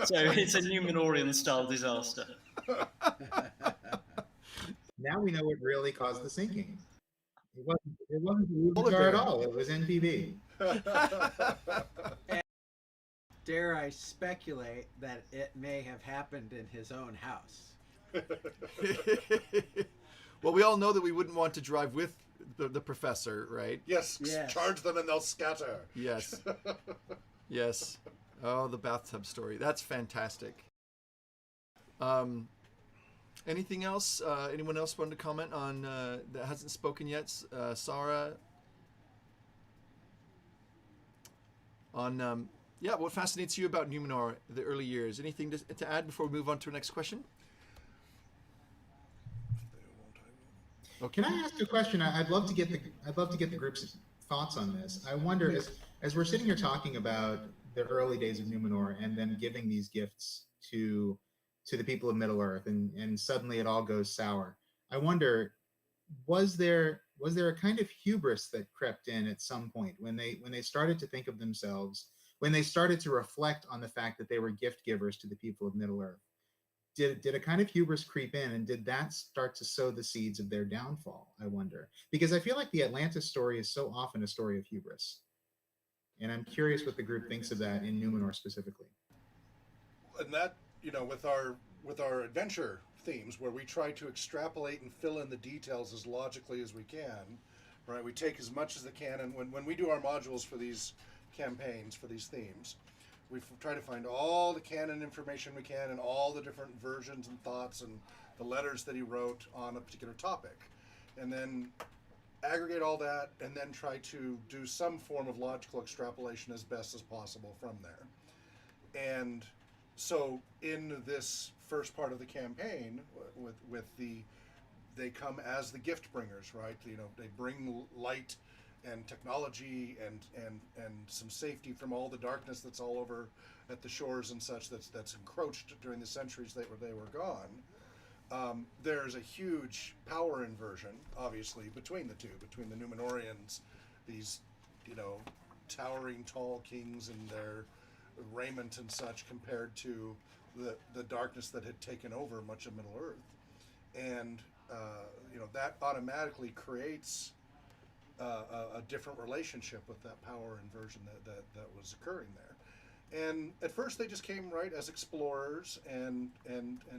So it's a Numenorian-style disaster. Now we know what really caused the sinking. It wasn't the jar at all. It was NPV. And dare I speculate that it may have happened in his own house. Well, we all know that we wouldn't want to drive with the professor, right? Yes, charge them and they'll scatter. Yes. Yes. Oh, the bathtub story. That's fantastic. Anything else? Anyone else want to comment on that hasn't spoken yet? Sarah? On, what fascinates you about Numenor, the early years? Anything to add before we move on to our next question? Okay. Can I ask a question? I'd love to get the group's thoughts on this. I wonder, as we're sitting here talking about the early days of Numenor and then giving these gifts to the people of Middle Earth, and suddenly it all goes sour. I wonder, was there a kind of hubris that crept in at some point when they started to think of themselves, when they started to reflect on the fact that they were gift givers to the people of Middle Earth? Did a kind of hubris creep in, and did that start to sow the seeds of their downfall? I wonder, because I feel like the Atlantis story is so often a story of hubris, and I'm curious what the group thinks of that in Numenor specifically. And that, with our adventure themes, where we try to extrapolate and fill in the details as logically as we can, right? We take as much as they can, and when we do our modules for these campaigns, for these themes, we try to find all the canon information we can and all the different versions and thoughts and the letters that he wrote on a particular topic, and then aggregate all that and then try to do some form of logical extrapolation as best as possible from there. And so in this first part of the campaign, they come as the gift bringers, right? They bring light and technology and some safety from all the darkness that's all over at the shores and such that's encroached during the centuries they were gone. There's a huge power inversion, obviously, between the two, between the Numenorians, these towering tall kings and their raiment and such, compared to the darkness that had taken over much of Middle Earth. And that automatically creates a different relationship with that power inversion that was occurring there. And at first they just came right as explorers and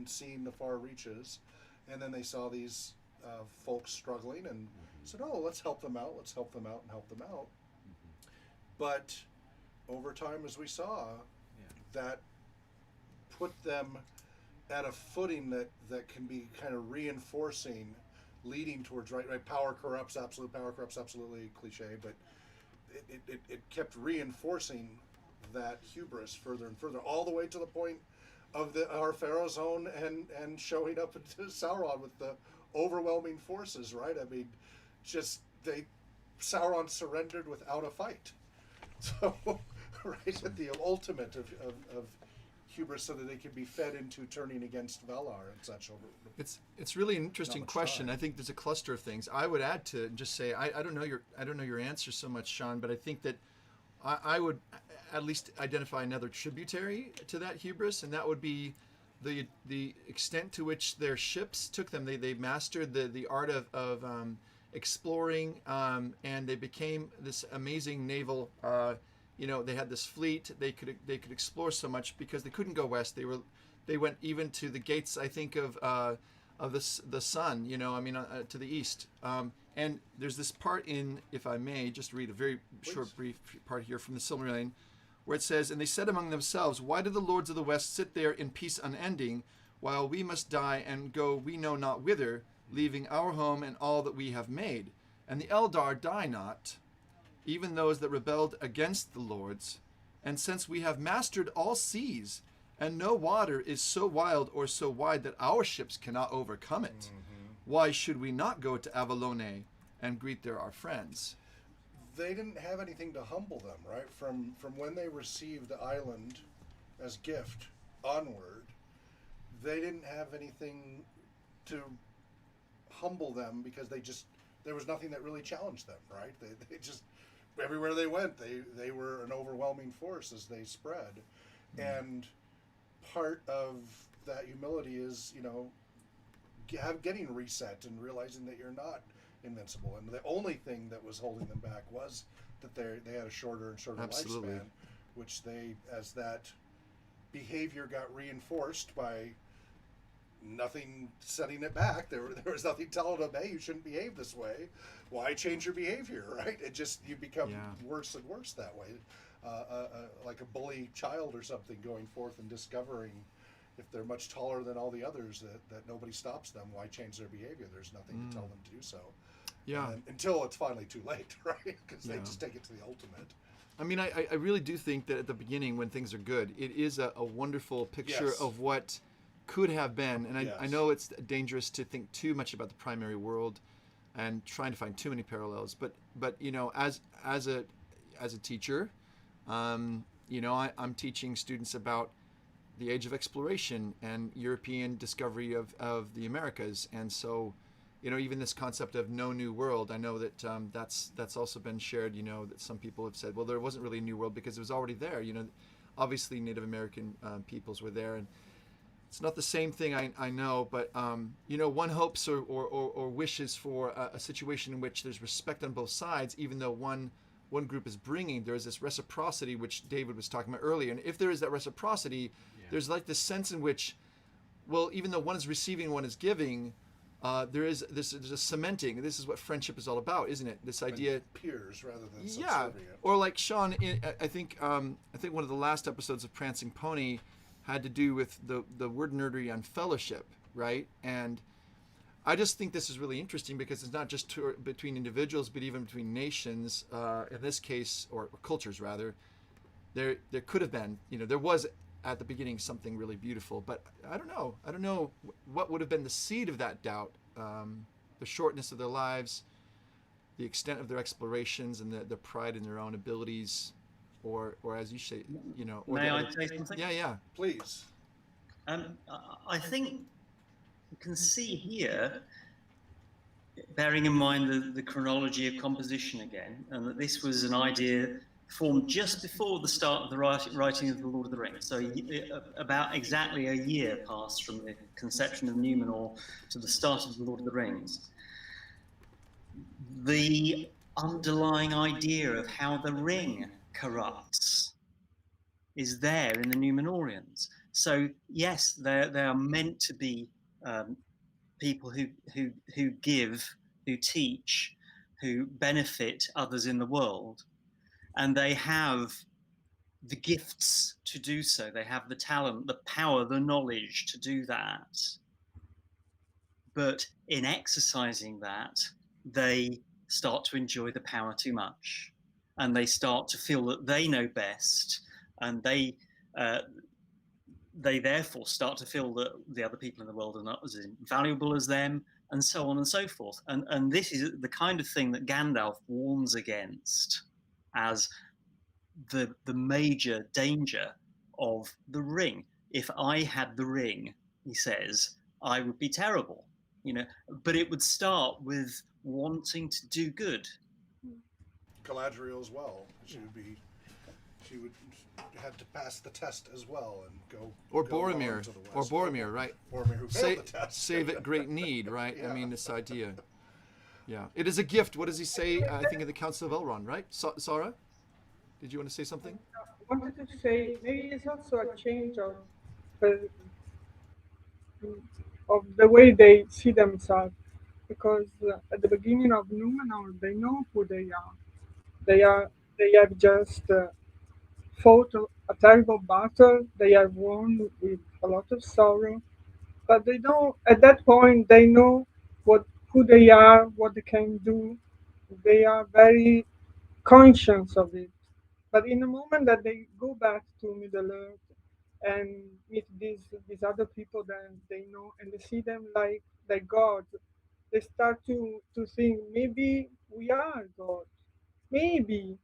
seeing the far reaches, and then they saw these folks struggling and said, oh, let's help them out, and help them out. But over time, as we saw, that put them at a footing that can be kind of reinforcing, leading towards right power corrupts, absolute power corrupts, absolutely cliche, but it kept reinforcing that hubris further and further, all the way to the point of our Pharaoh's own and showing up into Sauron with the overwhelming forces, right? I mean, just Sauron surrendered without a fight. So, right at the ultimate of hubris, so that they can be fed into turning against Valar and such. It's really an interesting question. time. I think there's a cluster of things. I would add to just say I don't know your answer so much, Shawn, but I think that I would at least identify another tributary to that hubris, and that would be the extent to which their ships took them. They mastered the art of exploring, and they became this amazing naval. They had this fleet. They could explore so much because they couldn't go west. They went even to the gates, I think, of the sun. To the east. And there's this part in, if I may, just read a very short, brief part here from the Silmarillion, where it says, "And they said among themselves, why do the lords of the west sit there in peace unending, while we must die and go we know not whither, leaving our home and all that we have made? And the Eldar die not, even those that rebelled against the lords. And since we have mastered all seas, and no water is so wild or so wide that our ships cannot overcome it, why should we not go to Avalone and greet there our friends?" They didn't have anything to humble them, right? From when they received the island as gift onward, they didn't have anything to humble them, because there was nothing that really challenged them, right? They just, everywhere they went, they were an overwhelming force as they spread. And part of that humility is, getting reset and realizing that you're not invincible. And the only thing that was holding them back was that they had a shorter and shorter Absolutely. lifespan, which as that behavior got reinforced by nothing setting it back, there was nothing telling them, hey, you shouldn't behave this way. Why change your behavior, right? You become worse and worse that way. Like a bully child or something, going forth and discovering, if they're much taller than all the others, that nobody stops them, why change their behavior? There's nothing to tell them to do so. Yeah. Until it's finally too late, right? Because they just take it to the ultimate. I mean, I really do think that at the beginning, when things are good, it is a wonderful picture of what could have been. And I know it's dangerous to think too much about the primary world and trying to find too many parallels. But as a teacher, I'm teaching students about the age of exploration and European discovery of the Americas. And so, even this concept of no new world, I know that that's also been shared, that some people have said, well, there wasn't really a new world because it was already there. Obviously Native American peoples were there, and it's not the same thing, I know, but one hopes or wishes for a situation in which there's respect on both sides, even though one group is bringing, there's this reciprocity, which David was talking about earlier. And if there is that reciprocity, there's like this sense in which, well, even though one is receiving, one is giving, there's a cementing. This is what friendship is all about, isn't it? This idea, peers rather than subservient. Or like Shawn, I think one of the last episodes of Prancing Pony had to do with the word nerdery on fellowship, right? And I just think this is really interesting because it's not just between individuals, but even between nations. In this case, or cultures rather, there could have been, there was at the beginning something really beautiful, but I don't know what would have been the seed of that doubt. The shortness of their lives, the extent of their explorations, and the pride in their own abilities, or as you say, Or May I say something? Yeah. Please. I think you can see here, bearing in mind the chronology of composition again, and that this was an idea formed just before the start of the writing of the Lord of the Rings. So about exactly a year passed from the conception of Numenor to the start of the Lord of the Rings. The underlying idea of how the ring corrupts is there in the Numenorians. So yes, they are meant to be people who give, who teach, who benefit others in the world, and they have the gifts to do so. They have the talent, the power, the knowledge to do that. But in exercising that, they start to enjoy the power too much, and they start to feel that they know best, and they therefore start to feel that the other people in the world are not as valuable as them, and so on and so forth. And this is the kind of thing that Gandalf warns against as the major danger of the ring. If I had the ring, he says, I would be terrible, but it would start with wanting to do good. Galadriel as well. She would had to pass the test as well and go. Or go Boromir, on to the or west. Boromir, right? Boromir who failed the test. Save at great need, right? Yeah. I mean, this idea. Yeah, it is a gift. What does he say? I think in the Council of Elrond, right? Sarah, did you want to say something? I wanted to say maybe it's also a change of the way they see themselves, because at the beginning of Numenor they know who they are. They have just fought a terrible battle. They have won with a lot of sorrow, but they don't. At that point, they know who they are, what they can do. They are very conscious of it. But in the moment that they go back to Middle Earth and meet these other people that they know, and they see them like God, they start to think maybe we are God. Maybe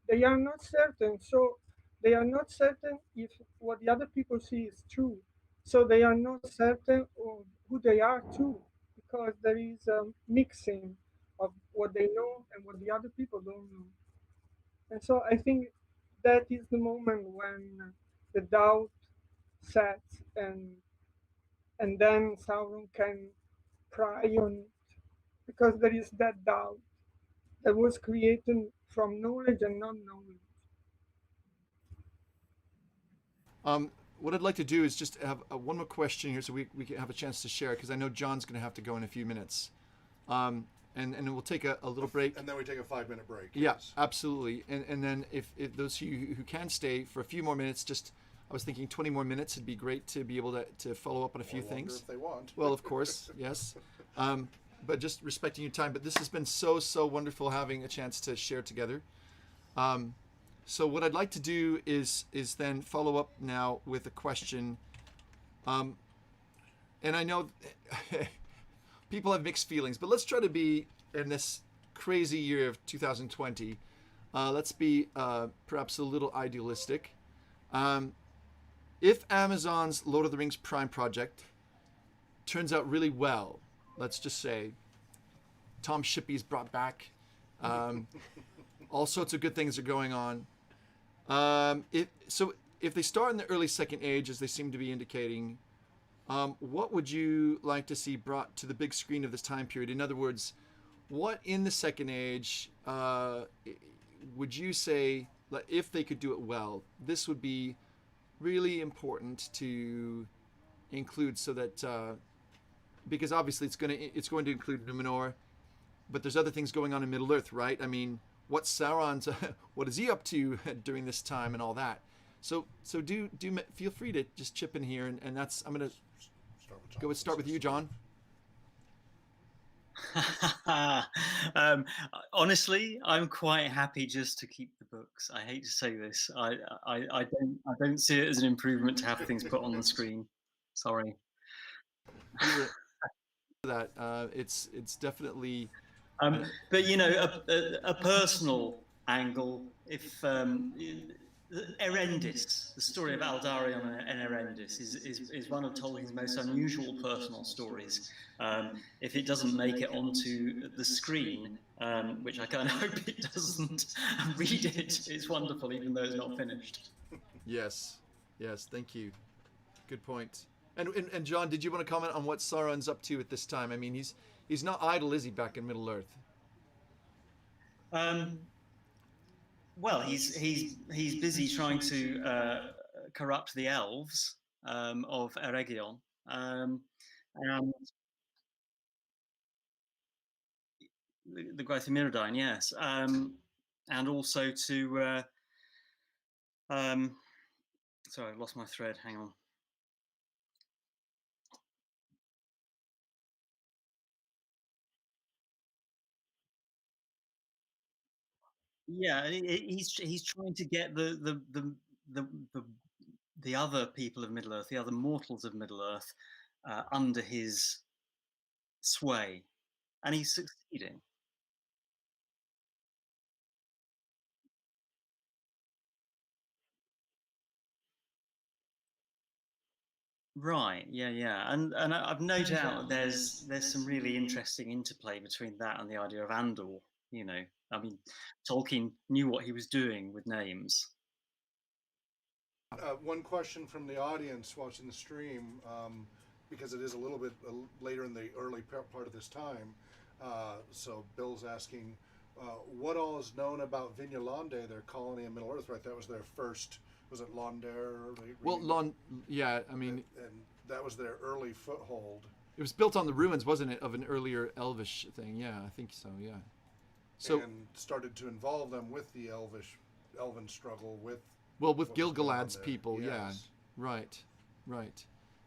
they are not certain. So they are not certain if what the other people see is true. So they are not certain of who they are too, because there is a mixing of what they know and what the other people don't know. And so I think that is the moment when the doubt sets, and then Sauron can pry on it, because there is that doubt that was created from knowledge and not knowledge. What I'd like to do is just have one more question here so we can have a chance to share, because I know John's going to have to go in a few minutes. And we'll take a little break. And then we take a 5-minute break. Yeah, Yes. absolutely. And then if those of you who can stay for a few more minutes, I was thinking 20 more minutes, it'd be great to be able to follow up on a few Or longer things. if they want. Well, of course, yes. But just respecting your time. But this has been so wonderful having a chance to share together. So what I'd like to do is then follow up now with a question. And I know people have mixed feelings, but let's try to be, in this crazy year of 2020, let's be perhaps a little idealistic. If Amazon's Lord of the Rings Prime project turns out really well, let's just say Tom Shippey's brought back, all sorts of good things are going on. If they start in the early Second Age, as they seem to be indicating, what would you like to see brought to the big screen of this time period? In other words, what in the Second Age would you say, if they could do it well, this would be really important to include, so that because obviously it's going to include Numenor, but there's other things going on in Middle Earth, right? I mean, what's Sauron's what is he up to during this time and all that? So do feel free to just chip in here, and that's, I'm going to start with you, John. Honestly, I'm quite happy just to keep the books. I hate to say this. I don't see it as an improvement to have things put on the screen. Sorry. That it's definitely. But a personal angle. If Erendis, the story of Aldarion and Erendis, is one of Tolkien's most unusual personal stories. If it doesn't make it onto the screen, which I kind of hope it doesn't, read it. It's wonderful, even though it's not finished. Yes, thank you. Good point. And John, did you want to comment on what Sauron's up to at this time? I mean, he's not idle, is he, back in Middle Earth? Well, he's busy trying to corrupt the elves of Eregion, and the growth of Myrmidine, yes, and also to. Sorry, I've lost my thread. Hang on. Yeah, he's trying to get the other people of Middle Earth, the other mortals of Middle Earth, under his sway, and he's succeeding. Right. Yeah. And I've no doubt there's some really interesting interplay between that and the idea of Andor. You know, I mean, Tolkien knew what he was doing with names. One question from the audience watching the stream, because it is a little bit later in the early part of this time. So Bill's asking, what all is known about Vignalande, their colony in Middle Earth? Right, that was their first. Was it Launder? Well, yeah, I mean, and that was their early foothold. It was built on the ruins, wasn't it, of an earlier Elvish thing? Yeah, I think so. Yeah. So and started to involve them with the Elven struggle with. Well, with Gil-galad's people, yes. Yeah, right.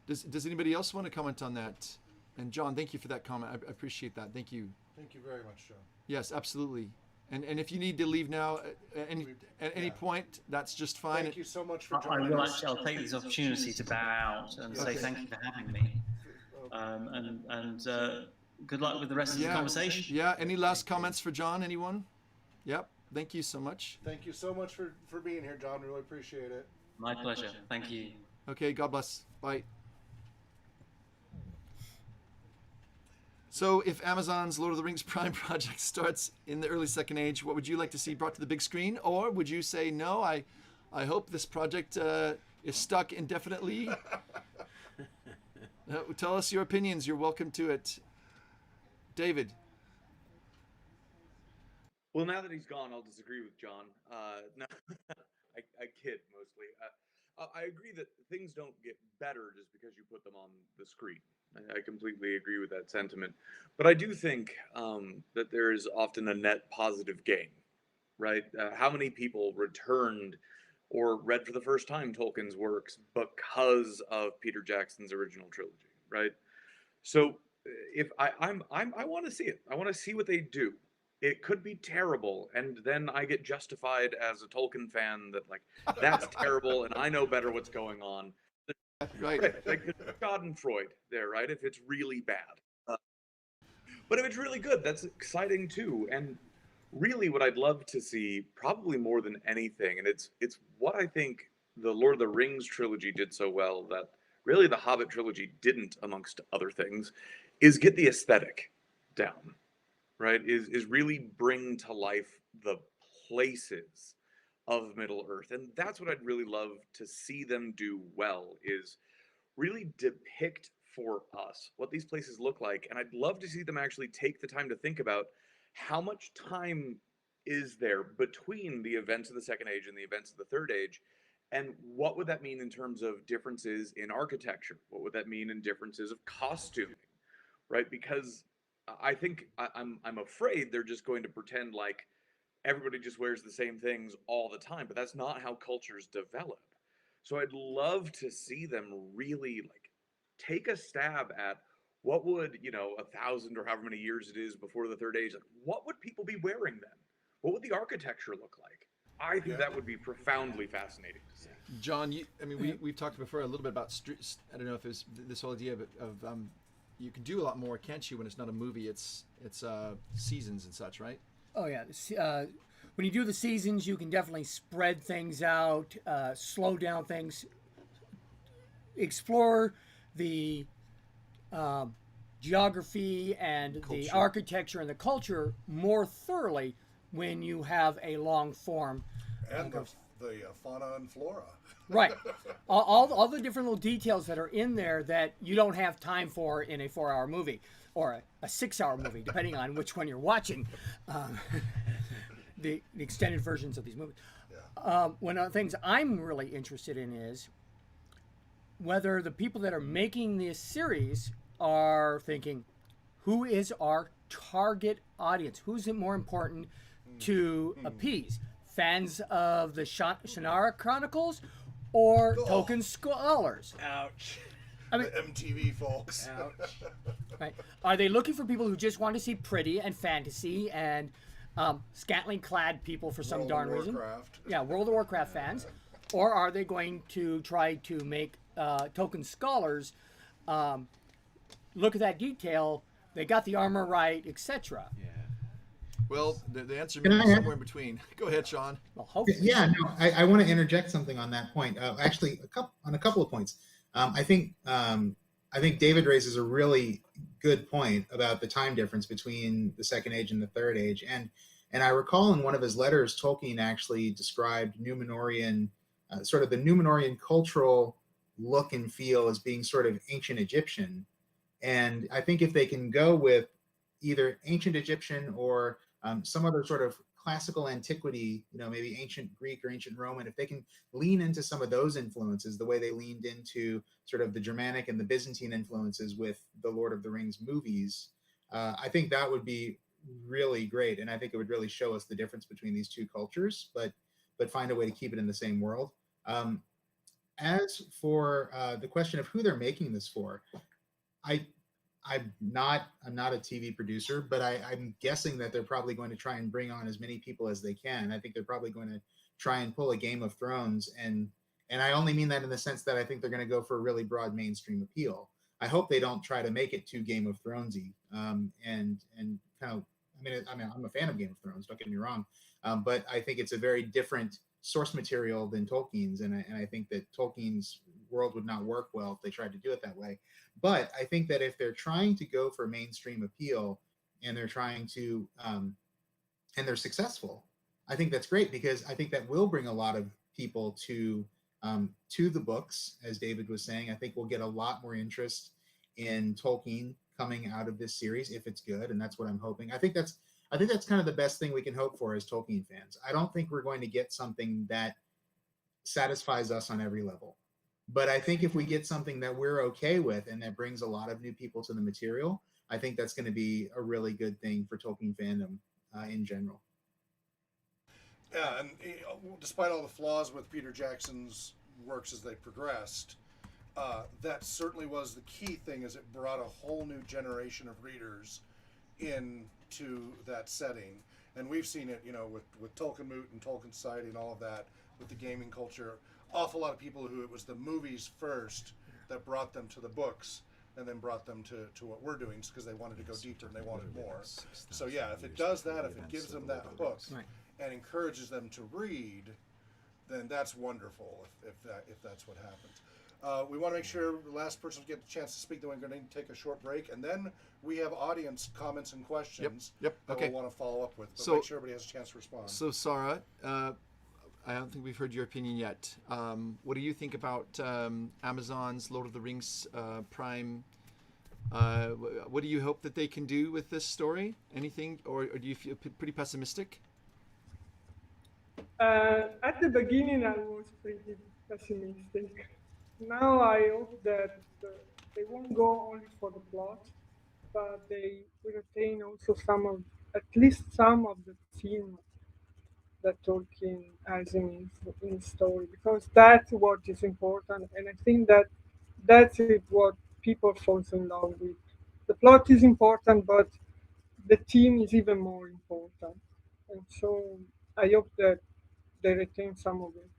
Does anybody else want to comment on that? And John, thank you for that comment. I appreciate that. Thank you. Thank you very much, John. Yes, absolutely. And if you need to leave now at any point, that's just fine. Thank you so much for joining us. I'll take this opportunity to bow out and say thank you for having me. And good luck with the rest of the conversation. Yeah. Any last comments for John? Anyone? Yep. Thank you so much. Thank you so much for being here, John. Really appreciate it. My pleasure. Thank you. Okay. God bless. Bye. So if Amazon's Lord of the Rings Prime project starts in the early Second Age, what would you like to see brought to the big screen? Or would you say, no, I hope this project is stuck indefinitely? Tell us your opinions. You're welcome to it. David. Well, now that he's gone, I'll disagree with John. No, I kid mostly. I agree that things don't get better just because you put them on the screen. I completely agree with that sentiment. But I do think that there is often a net positive gain, right? How many people returned or read for the first time Tolkien's works because of Peter Jackson's original trilogy, right? So if I want to see it. I want to see what they do. It could be terrible, and then I get justified as a Tolkien fan that, like, that's terrible, and I know better what's going on. Right. Like there's Schadenfreude there, right? If it's really bad. But if it's really good, that's exciting too. And really what I'd love to see, probably more than anything, and it's what I think the Lord of the Rings trilogy did so well that really the Hobbit trilogy didn't, amongst other things, is get the aesthetic down, right? Is really bring to life the places of Middle Earth. And that's what I'd really love to see them do well, is really depict for us what these places look like. And I'd love to see them actually take the time to think about how much time is there between the events of the Second Age and the events of the Third Age, and what would that mean in terms of differences in architecture? What would that mean in differences of costuming, right? Because I think I'm afraid they're just going to pretend like everybody just wears the same things all the time, but that's not how cultures develop. So I'd love to see them really like take a stab at what would, 1,000 or however many years it is before the Third Age, like, what would people be wearing then? What would the architecture look like? I think that would be profoundly fascinating to see. John, we've talked before a little bit about I don't know if it's this whole idea of you can do a lot more, can't you, when it's not a movie? It's seasons and such, right? Oh yeah, when you do the seasons, you can definitely spread things out, slow down things, explore the geography and the architecture and the culture more thoroughly when you have a long form. And the fauna and flora. Right. All the different little details that are in there that you don't have time for in a 4-hour movie or a 6-hour movie, depending on which one you're watching. the extended versions of these movies. Yeah. One of the things I'm really interested in is whether the people that are making this series are thinking, who is our target audience? Who's it more important to appease? Fans of the Shannara Chronicles or Tolkien scholars? Ouch. I mean, The MTV folks. Ouch. right? Are they looking for people who just want to see pretty and fantasy and scantily clad people for some World darn of reason? Warcraft. Yeah, World of Warcraft fans. Or are they going to try to make Tolkien scholars look at that detail? They got the armor right, etc. Yeah. Well, the answer Can may I be add- somewhere in between. Go ahead, Shawn. Well, hopefully. Yeah, no, I want to interject something on that point. Actually, on a couple of points. I think David raises a really good point about the time difference between the Second Age and the Third Age, and I recall in one of his letters, Tolkien actually described Numenorian, sort of the Numenorian cultural look and feel as being sort of ancient Egyptian, and I think if they can go with either ancient Egyptian or some other sort of classical antiquity, maybe ancient Greek or ancient Roman, if they can lean into some of those influences, the way they leaned into sort of the Germanic and the Byzantine influences with the Lord of the Rings movies, I think that would be really great. And I think it would really show us the difference between these two cultures, but find a way to keep it in the same world. As for the question of who they're making this for, I'm not a TV producer, but I'm guessing that they're probably going to try and bring on as many people as they can. I think they're probably going to try and pull a Game of Thrones, and I only mean that in the sense that I think they're going to go for a really broad mainstream appeal. I hope they don't try to make it too Game of Thronesy, and kind of. I mean, I'm a fan of Game of Thrones. Don't get me wrong, but I think it's a very different source material than Tolkien's, and I think that Tolkien's world would not work well if they tried to do it that way. But I think that if they're trying to go for mainstream appeal and they're trying to and they're successful, I think that's great, because I think that will bring a lot of people to the books. As David was saying, I think we'll get a lot more interest in Tolkien coming out of this series if it's good, and that's what I'm hoping. I think that's kind of the best thing we can hope for as Tolkien fans. I don't think we're going to get something that satisfies us on every level. But I think if we get something that we're okay with and that brings a lot of new people to the material, I think that's going to be a really good thing for Tolkien fandom in general. Yeah, and despite all the flaws with Peter Jackson's works as they progressed, that certainly was the key thing, is it brought a whole new generation of readers into that setting. And we've seen it, with Tolkien Moot and Tolkien Society and all of that, with the gaming culture. Awful lot of people who it was the movies first that brought them to the books, and then brought them to what we're doing, because they wanted to go deeper and they wanted more. So yeah, if it does that, if it gives them that hook and encourages them to read, then that's wonderful. If that's what happens. We want to make sure the last person gets a chance to speak. Then we're going to take a short break, and then we have audience comments and questions. Yep. That Okay. we'll want to follow up with. But So- make sure everybody has a chance to respond. So, Sarah, I don't think we've heard your opinion yet. What do you think about Amazon's Lord of the Rings Prime? What do you hope that they can do with this story? Anything, or do you feel pretty pessimistic? At the beginning, I was pretty pessimistic. Now I hope that they won't go only for the plot, but they will retain also at least some of the theme that Tolkien has in his story, because that's what is important, and I think that's what people fall in love with. The plot is important, but the theme is even more important, and so I hope that they retain some of it.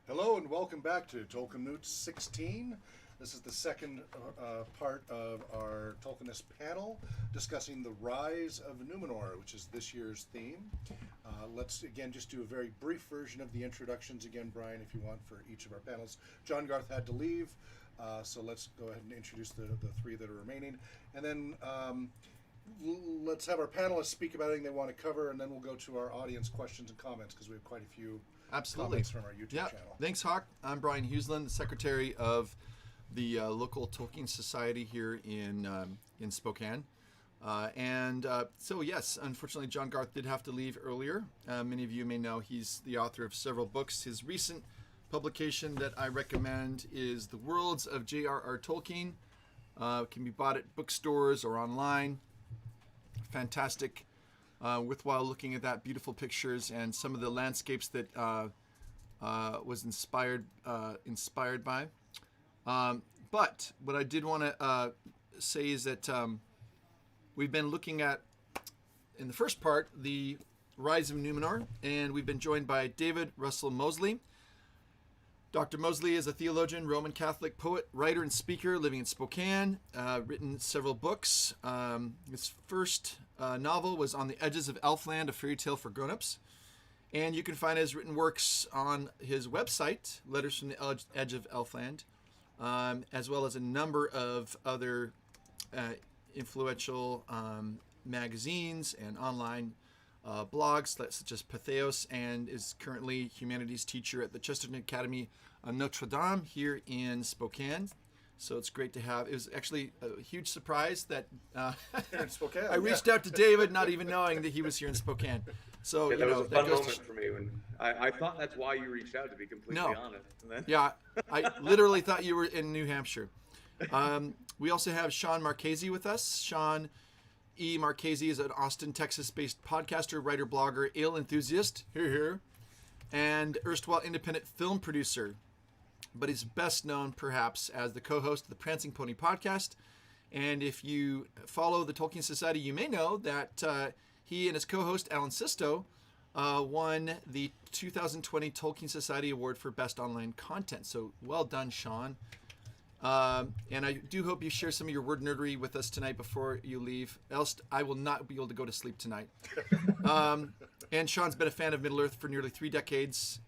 Hello and welcome back to Tolkien Moot 16. This is the second part of our Tolkienist panel discussing the Rise of Númenor, which is this year's theme. Let's again just do a very brief version of the introductions again, Brian, if you want, for each of our panels. John Garth had to leave, so let's go ahead and introduce the three that are remaining. And then let's have our panelists speak about anything they want to cover, and then we'll go to our audience questions and comments, because we have quite a few Absolutely. comments from our YouTube channel. Thanks, Hawk. I'm Brian Huseland, the secretary of the local Tolkien Society here in Spokane. So yes, unfortunately, John Garth did have to leave earlier. Many of you may know he's the author of several books. His recent publication that I recommend is The Worlds of J.R.R. Tolkien. It can be bought at bookstores or online. Fantastic. Worthwhile looking at that, beautiful pictures and some of the landscapes that was inspired by. But what I did want to say is that we've been looking at, in the first part, the Rise of Númenor, and we've been joined by David Russell Mosley. Dr. Mosley is a theologian, Roman Catholic poet, writer, and speaker living in Spokane, written several books. His first novel was On the Edges of Elfland, a fairy tale for grown-ups. And you can find his written works on his website, Letters from the Edge of Elfland, as well as a number of other influential magazines and online blogs such as Patheos, and is currently humanities teacher at the Chesterton Academy of Notre Dame here in Spokane. So it's great to have. It was actually a huge surprise that Here in Spokane, I reached out to David, not even knowing that he was here in Spokane. So Yeah, that was a that fun goes moment for me when I thought that's why you reached out, to be completely honest. And then... Yeah, I literally thought you were in New Hampshire. We also have Shawn Marchese with us. Shawn E. Marchese is an Austin, Texas-based podcaster, writer, blogger, ale enthusiast, here, and erstwhile independent film producer. but is best known perhaps as the co-host of the Prancing Pony podcast. And if you follow the Tolkien Society, you may know that he and his co-host Alan Sisto won the 2020 Tolkien Society Award for Best Online Content. So well done, Shawn. And I do hope you share some of your word nerdery with us tonight before you leave. Else, I will not be able to go to sleep tonight. And Shawn's been a fan of Middle-earth for nearly 3 decades.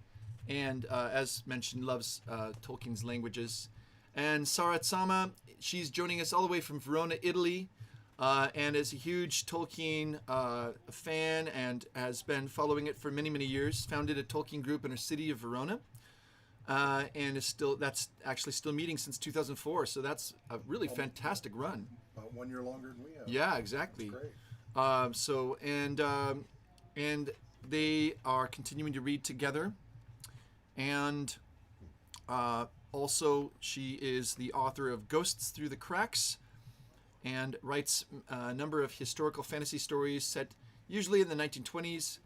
And as mentioned, loves Tolkien's languages. And Zama, she's joining us all the way from Verona, Italy, and is a huge Tolkien fan and has been following it for many, many years. Founded a Tolkien group in her city of Verona, and that's actually still meeting since 2004. So that's a really fantastic run. About 1 year longer than we have. Yeah, exactly. That's great. And they are continuing to read together, and also she is the author of Ghosts Through the Cracks, and writes a number of historical fantasy stories set usually in the 1920s.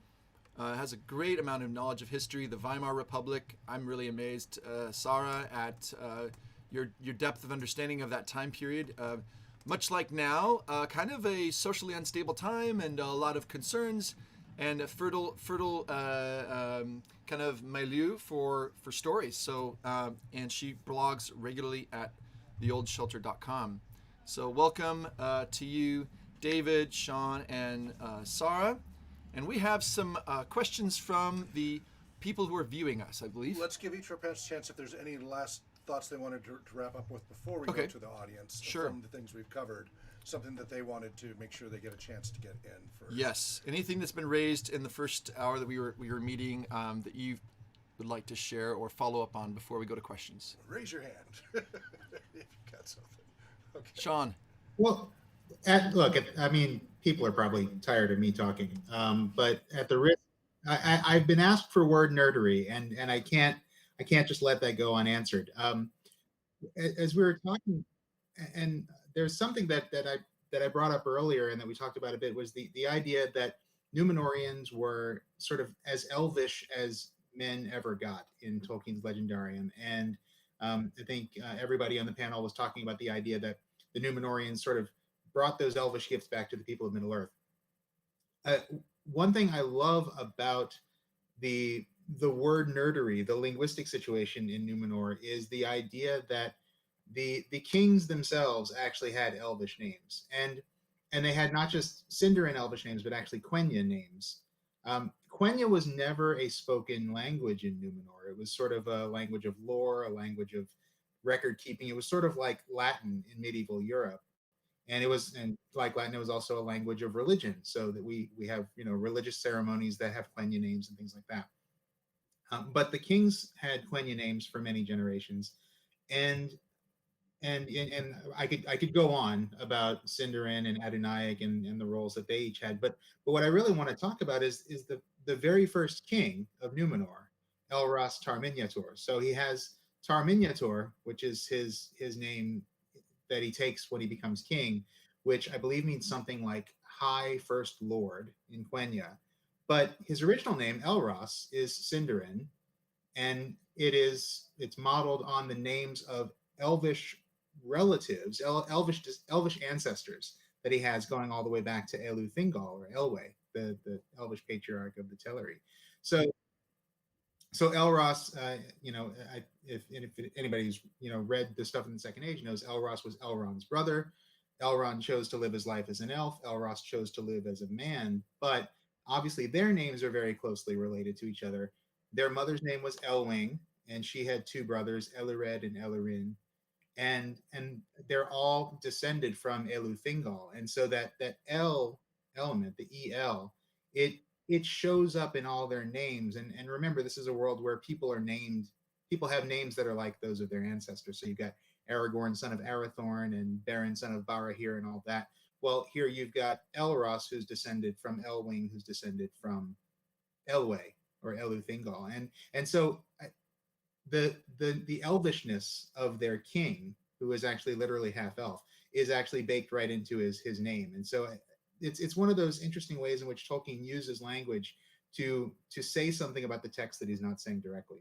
Has a great amount of knowledge of history, the Weimar Republic. I'm really amazed, Sarah, at your depth of understanding of that time period. Much like now, kind of a socially unstable time and a lot of concerns, and a fertile kind of milieu for stories. So, and she blogs regularly at theoldshelter.com. So welcome to you, David, Shawn, and Sarah. And we have some questions from the people who are viewing us, I believe. Let's give each of our panelists a chance if there's any last thoughts they wanted to wrap up with before we Okay. go to the audience. Sure. From the things we've covered, something that they wanted to make sure they get a chance to get in first. Yes. Anything that's been raised in the first hour that we were meeting that you would like to share or follow up on before we go to questions? Raise your hand if you've got something. Okay. Shawn. Well, I mean, people are probably tired of me talking, but at the risk, I've been asked for word nerdery, and I can't just let that go unanswered. As we were talking, and there's something that I brought up earlier and that we talked about a bit, was the idea that Numenorians were sort of as elvish as men ever got in Tolkien's Legendarium, and I think everybody on the panel was talking about the idea that the Numenorians sort of brought those elvish gifts back to the people of Middle-earth. One thing I love about the word nerdery, the linguistic situation in Numenor, is the idea that the kings themselves actually had elvish names, and they had not just Sindarin elvish names, but actually Quenya names. Quenya was never a spoken language in Numenor. It was sort of a language of lore, a language of record keeping. It was sort of like Latin in medieval Europe. And like Latin, it was also a language of religion, so that we have, religious ceremonies that have Quenya names and things like that. But the kings had Quenya names for many generations, and I could go on about Sindarin and Adonaic and the roles that they each had. But what I really want to talk about is the very first king of Numenor, Elros Tar-Minyatur. So he has Tar-Minyatur, which is his name that he takes when he becomes king, which I believe means something like High First Lord in Quenya. But his original name, Elros, is Sindarin, and it's modeled on the names of elvish relatives, elvish ancestors that he has going all the way back to Elu Thingol, or Elwë, the elvish patriarch of the Teleri. So Elros, if anybody's read the stuff in the Second Age, knows Elros was Elrond's brother. Elrond chose to live his life as an elf. Elros chose to live as a man. But obviously, their names are very closely related to each other. Their mother's name was Elwing, and she had 2 brothers, Elired and Elirin, and they're all descended from Elu Thingol. And so that El element, the El, it shows up in all their names. And remember, this is a world where people have names that are like those of their ancestors. So you've got Aragorn, son of Arathorn, and Beren, son of Barahir, and all that. Well, here you've got Elros, who's descended from Elwing, who's descended from Elwë, or Elu Thingol. And so the elvishness of their king, who is actually literally half elf, is actually baked right into his name. And so it's one of those interesting ways in which Tolkien uses language to say something about the text that he's not saying directly.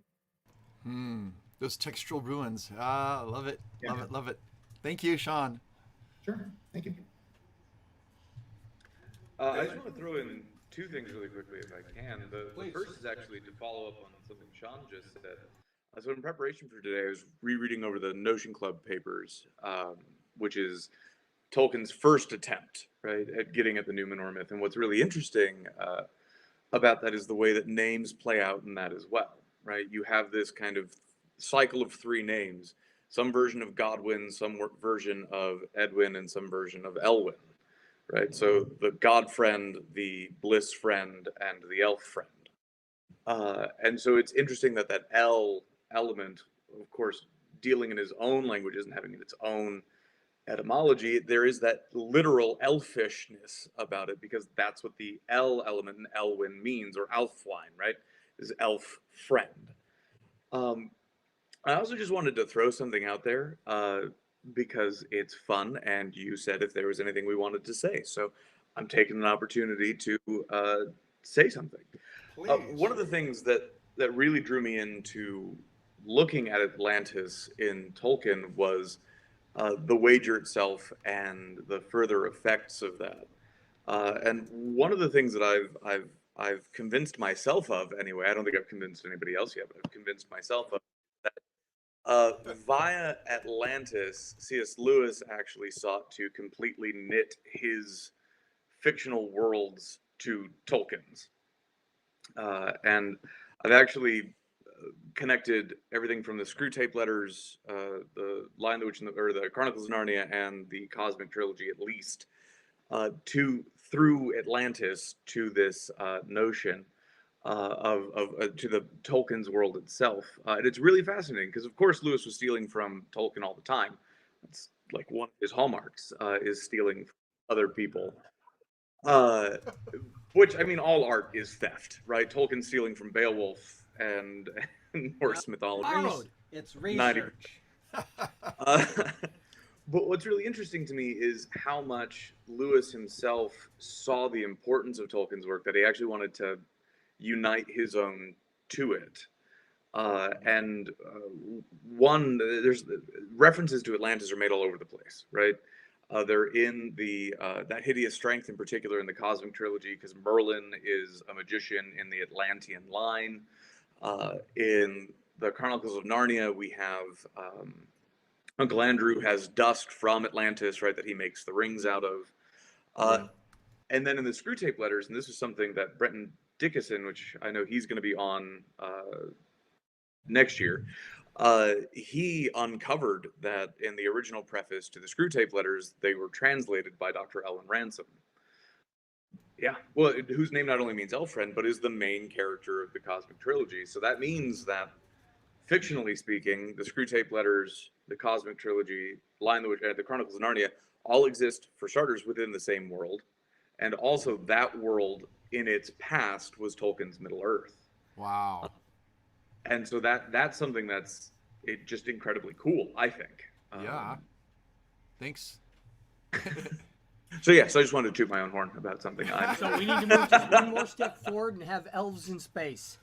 Those textural ruins. Ah, love it. Yeah. Love it. Love it. Thank you, Shawn. Sure. Thank you. I just want to throw in two things really quickly if I can. The first is actually to follow up on something Shawn just said. So in preparation for today, I was rereading over the Notion Club papers, which is Tolkien's first attempt, right, at getting at the Numenor myth. And what's really interesting about that is the way that names play out in that as well, right? You have this kind of cycle of three names, some version of Godwin, some version of Edwin, and some version of Elwin, right? So the God friend, the bliss friend, and the elf friend. And so it's interesting that that El element, of course, dealing in his own languages and having its own etymology, there is that literal elfishness about it, because that's what the El element in Elwin means, or Elfwine, right? Is elf friend. I also just wanted to throw something out there because it's fun, and you said if there was anything we wanted to say. So I'm taking an opportunity to say something. One of the things that really drew me into looking at Atlantis in Tolkien was the wager itself and the further effects of that. And one of the things that I've convinced myself of, anyway, I don't think I've convinced anybody else yet, but I've convinced myself of that via Atlantis, C.S. Lewis actually sought to completely knit his fictional worlds to Tolkien's. And I've actually connected everything from the Screwtape Letters, the Lion, the Witch, or the Chronicles of Narnia, and the Cosmic Trilogy, at least, through Atlantis to this notion to the Tolkien's world itself. And it's really fascinating because, of course, Lewis was stealing from Tolkien all the time. It's like one of his hallmarks is stealing from other people. Which, I mean, all art is theft, right? Tolkien stealing from Beowulf and Norse mythology. It's research. But what's really interesting to me is how much Lewis himself saw the importance of Tolkien's work, that he actually wanted to unite his own to it. There's references to Atlantis are made all over the place, right? They're in the that hideous strength, in particular in the Cosmic Trilogy, because Merlin is a magician in the Atlantean line. In the Chronicles of Narnia, we have Uncle Andrew has dust from Atlantis, right, that he makes the rings out of. And then in the Screwtape Letters, and this is something that Brenton Dickinson, which I know he's going to be on next year, he uncovered that in the original preface to the Screwtape Letters, they were translated by Dr. Ellen Ransom. Yeah, well, whose name not only means elf friend, but is the main character of the Cosmic Trilogy. So that means that, fictionally speaking, the Screwtape Letters, the Cosmic Trilogy, the Chronicles of Narnia, all exist, for starters, within the same world. And also that world in its past was Tolkien's Middle-earth. Wow. And so that's something that's just incredibly cool, I think. Yeah. Thanks. So I just wanted to toot my own horn about something. So we need to move just one more step forward and have elves in space.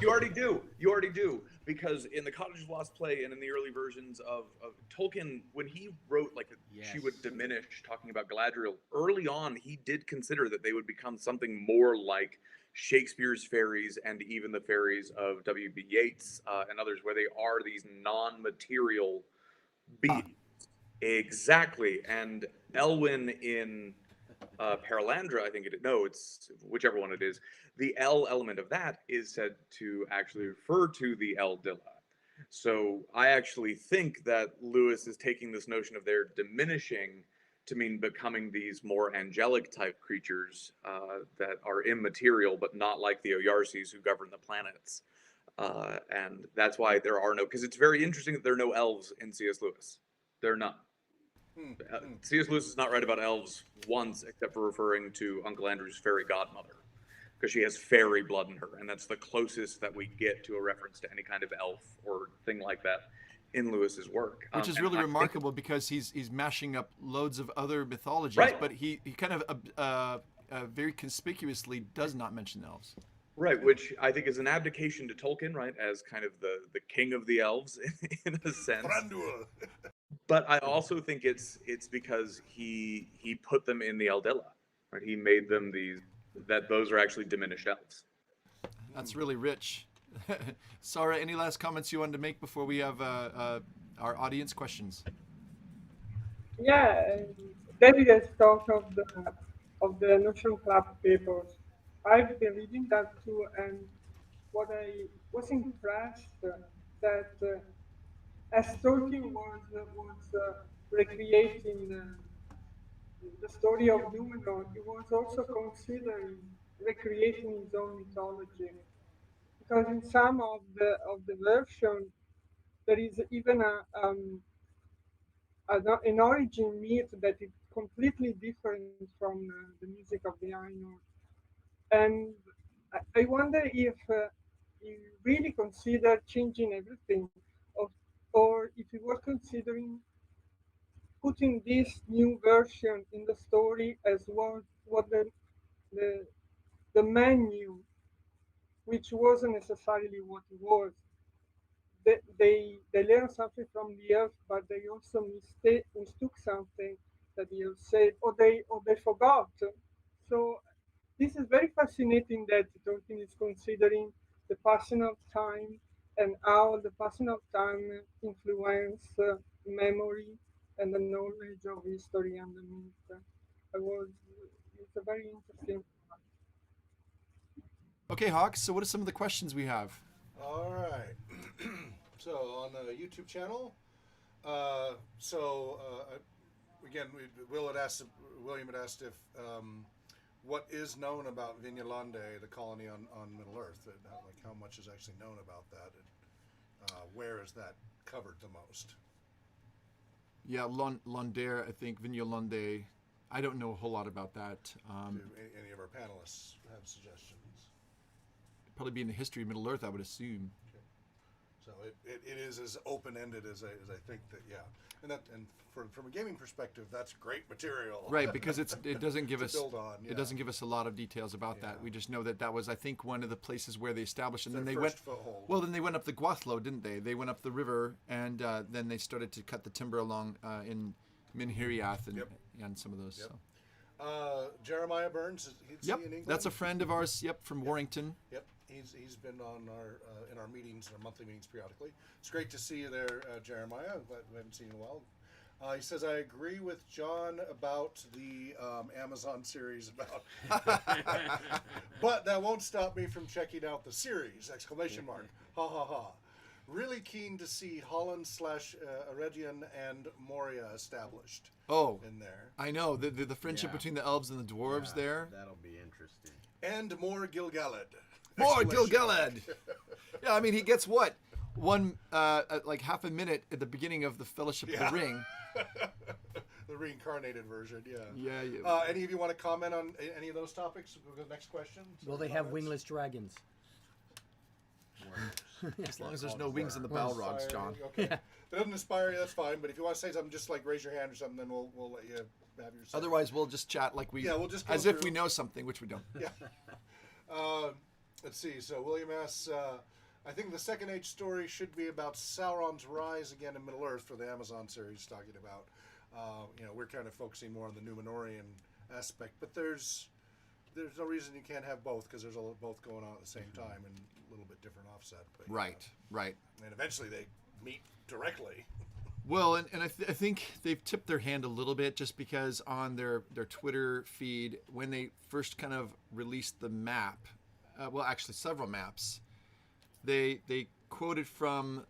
You already do. Because in the Cottager's Lost play and in the early versions of Tolkien, when he wrote She Would Diminish, talking about Galadriel, early on he did consider that they would become something more like Shakespeare's fairies and even the fairies of W.B. Yeats and others, where they are these non-material beings. Exactly. And Elwin in Paralandra, I think it's whichever one it is. The El element of that is said to actually refer to the Eldilla. So I actually think that Lewis is taking this notion of their diminishing to mean becoming these more angelic type creatures that are immaterial, but not like the Oyarses who govern the planets. And that's why there are because it's very interesting that there are no elves in C.S. Lewis. There are none. C.S. Lewis is not right about elves once, except for referring to Uncle Andrew's fairy godmother, because she has fairy blood in her, and that's the closest that we get to a reference to any kind of elf or thing like that in Lewis's work. Which is really remarkable because he's mashing up loads of other mythologies, right. But he kind of very conspicuously does not mention elves. Right, which I think is an abdication to Tolkien, right, as kind of the king of the elves in a sense. Thranduil. But I also think it's because he put them in the Eldilla, right? He made them those are actually diminished elves. That's really rich. Sarah, any last comments you wanted to make before we have our audience questions? Yeah, David has talked of the Notion Club papers. I've been reading that too, and what I was impressed that as Tolkien was recreating the story of Numenor, he was also considering recreating his own mythology. Because in some of the version, there is even an origin myth that is completely different from the music of the Ainur. And I wonder if you really consider changing everything, or, or if you were considering putting this new version in the story as what the, the man knew, which wasn't necessarily what it was. They learned something from the elf, but they also mistook something that the elf said, or they forgot. So this is very fascinating that Tolkien is considering the passing of time and how the passing of time influence memory and the knowledge of history and the myth. It's a very interesting. Okay, Hawks, so what are some of the questions we have? All right. So on the YouTube channel, again, William had asked if what is known about Vignalande, the colony on Middle Earth, like how much is actually known about that, and where is that covered the most? Yeah, Londere, I think, Vignalande. I don't know a whole lot about that. Do any of our panelists have suggestions? Probably be in the history of Middle Earth, I would assume. So it is as open-ended as I think that, yeah. And from a gaming perspective, that's great material. Right, because it doesn't give us build on, yeah. It doesn't give us a lot of details about that. We just know that was, I think, one of the places where they established, and then they went. Foothold. Well, then they went up the Guathlo, didn't they? They went up the river, and then they started to cut the timber along in Minhiriath and some of those. Yep. So. Jeremiah Burns, is he in England? That's a friend of ours. Yep, from Warrington. Yep, he's been on our in our meetings, our monthly meetings periodically. It's great to see you there, Jeremiah. We haven't seen you in a while. He says, I agree with John about the Amazon series about, but that won't stop me from checking out the series! Exclamation mark! Ha ha ha! Really keen to see Holland / Eregion and Moria established. Oh, in there. I know the friendship between the elves and the dwarves there. That'll be interesting. And more Gil-galad. More Gil-galad. Yeah, I mean he gets what? One like half a minute at the beginning of the Fellowship of the Ring. The reincarnated version, yeah. Yeah. Any of you want to comment on any of those topics? We'll go to the next question. Will they have wingless dragons? As long as there's no wings in the Balrogs, John. Okay. If it doesn't inspire you, that's fine. But if you want to say something, just like raise your hand or something, then we'll let you have your say. Otherwise, we'll just chat like we'll just go as if we know something, which we don't. Yeah. Let's see. So William asks, I think the Second Age story should be about Sauron's rise again in Middle Earth for the Amazon series talking about. We're kind of focusing more on the Numenorian aspect, but there's no reason you can't have both because there's both going on at the same time and a little bit different offset. But, right. And eventually they meet directly. Well, and I think they've tipped their hand a little bit just because on their Twitter feed, when they first kind of released the map, actually several maps, they quoted from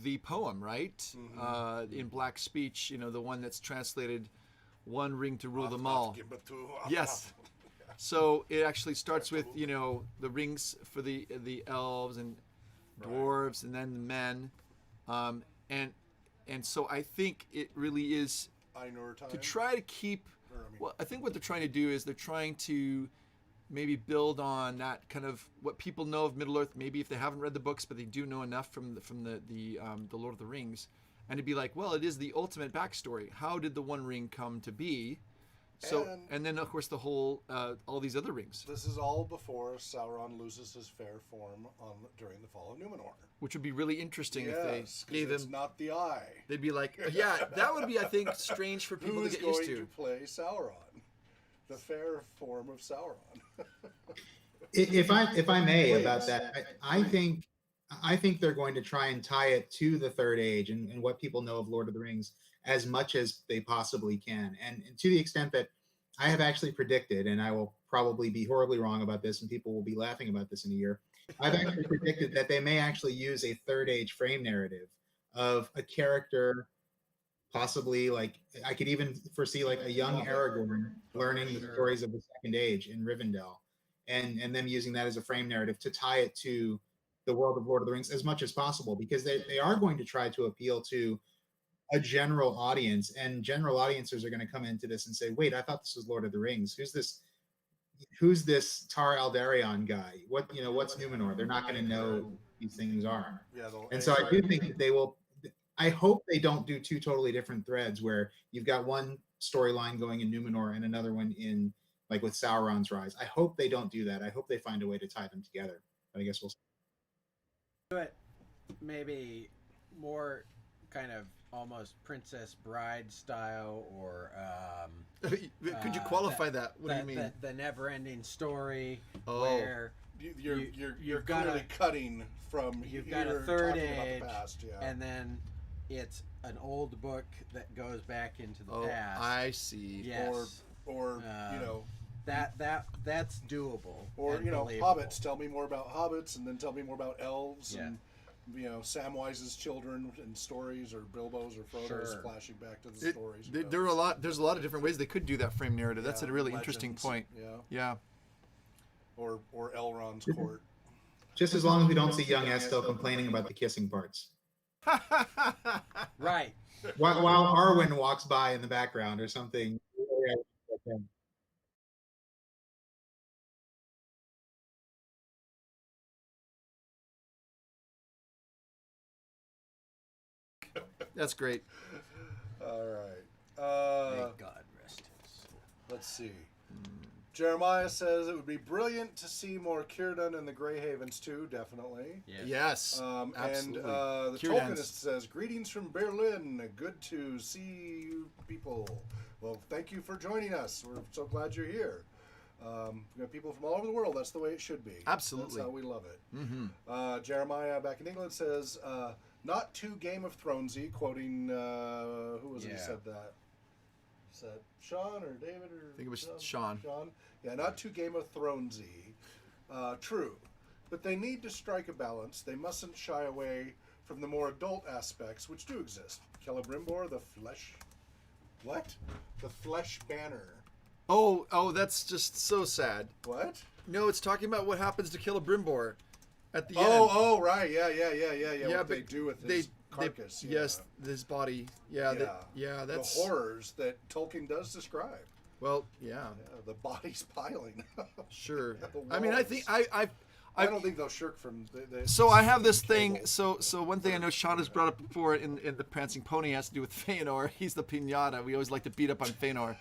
the poem, right? Mm-hmm. In Black Speech, the one that's translated, "One ring to rule them all." Yes. So it actually starts with the rings for the elves and dwarves, and then the men, and so I think it really is to try to keep. Well, I think what they're trying to do is they're trying to maybe build on that kind of what people know of Middle Earth. Maybe if they haven't read the books, but they do know enough from the Lord of the Rings, and to be like, well, it is the ultimate backstory. How did the One Ring come to be? So and then of course the whole all these other rings, This is all before Sauron loses his fair form during the fall of Numenor. which would be really interesting if they Yes, 'cause gave it's him. not the eye. They'd be like, yeah, that would be, I think, strange for people to Who's get going used to to. play Sauron? The fair form of Sauron. If I may Please. about that, I think they're going to try and tie it to the Third Age and what people know of Lord of the Rings as much as they possibly can, and to the extent that I have actually predicted, and I will probably be horribly wrong about this, and people will be laughing about this in a year. I've actually predicted that they may actually use a Third Age frame narrative of a character, possibly like I could even foresee like a young Aragorn learning the stories of the Second Age in Rivendell, and them using that as a frame narrative to tie it to the world of Lord of the Rings as much as possible, because they are going to try to appeal to a general audience, and general audiences are going to come into this and say, wait, I thought this was Lord of the Rings. Who's this Tar-Aldarion guy? What's Numenor? They're not going to know these things are. Yeah, And so I do think that they will, I hope they don't do two totally different threads where you've got one storyline going in Numenor and another one in, like, with Sauron's rise. I hope they don't do that. I hope they find a way to tie them together. But I guess we'll see. But maybe more kind of almost Princess Bride style, or Could you qualify that? What do you mean? The never-ending story Oh. where You're got clearly a- cutting from you've got a you're third talking about age, the past, yeah. and then it's an old book that goes back into the Oh, past. I see. Yes. or that's doable. or and you know, believable. hobbits. Tell me more about hobbits, and then tell me more about elves, Yeah. and Samwise's children and stories, or Bilbo's or Frodo's Sure. flashing back to the stories. There's a lot of different ways they could do that frame narrative. That's a really interesting legends, point. Yeah. Yeah. Or Elrond's court. Just as long as we don't see young Estel complaining about the kissing parts. Right. While Arwen walks by in the background or something. That's great. All right. May God rest his soul. Let's see. Jeremiah says it would be brilliant to see more Círdan and the Grey Havens too, definitely. Yes. And Absolutely. the Círdan's- Tolkienist says, greetings from Berlin. Good to see you people. Well, thank you for joining us. We're so glad you're here. We have people from all over the world. That's the way it should be. Absolutely. That's how we love it. Mm-hmm. Jeremiah back in England says, not too Game of Thronesy, quoting, who was it who Yeah. said that? Said Shawn or David or I think it was Shawn. Shawn. Yeah, not too Game of Thronesy. True, but they need to strike a balance. They mustn't shy away from the more adult aspects, which do exist. Celebrimbor, the flesh. What? The flesh banner. Oh, that's just so sad. What? No, it's talking about what happens to Celebrimbor at the end. Oh, right. Yeah. Yeah, What they but do with his carcass. Yes, his body. Yeah, that's the horrors that Tolkien does describe. Well, yeah, Yeah, the bodies piling. sure. The I mean, I think I don't think they'll shirk from the So I have this thing. table. So one thing I know Shawn has brought up before in the Prancing Pony has to do with Feanor. He's the pinata. We always like to beat up on Feanor.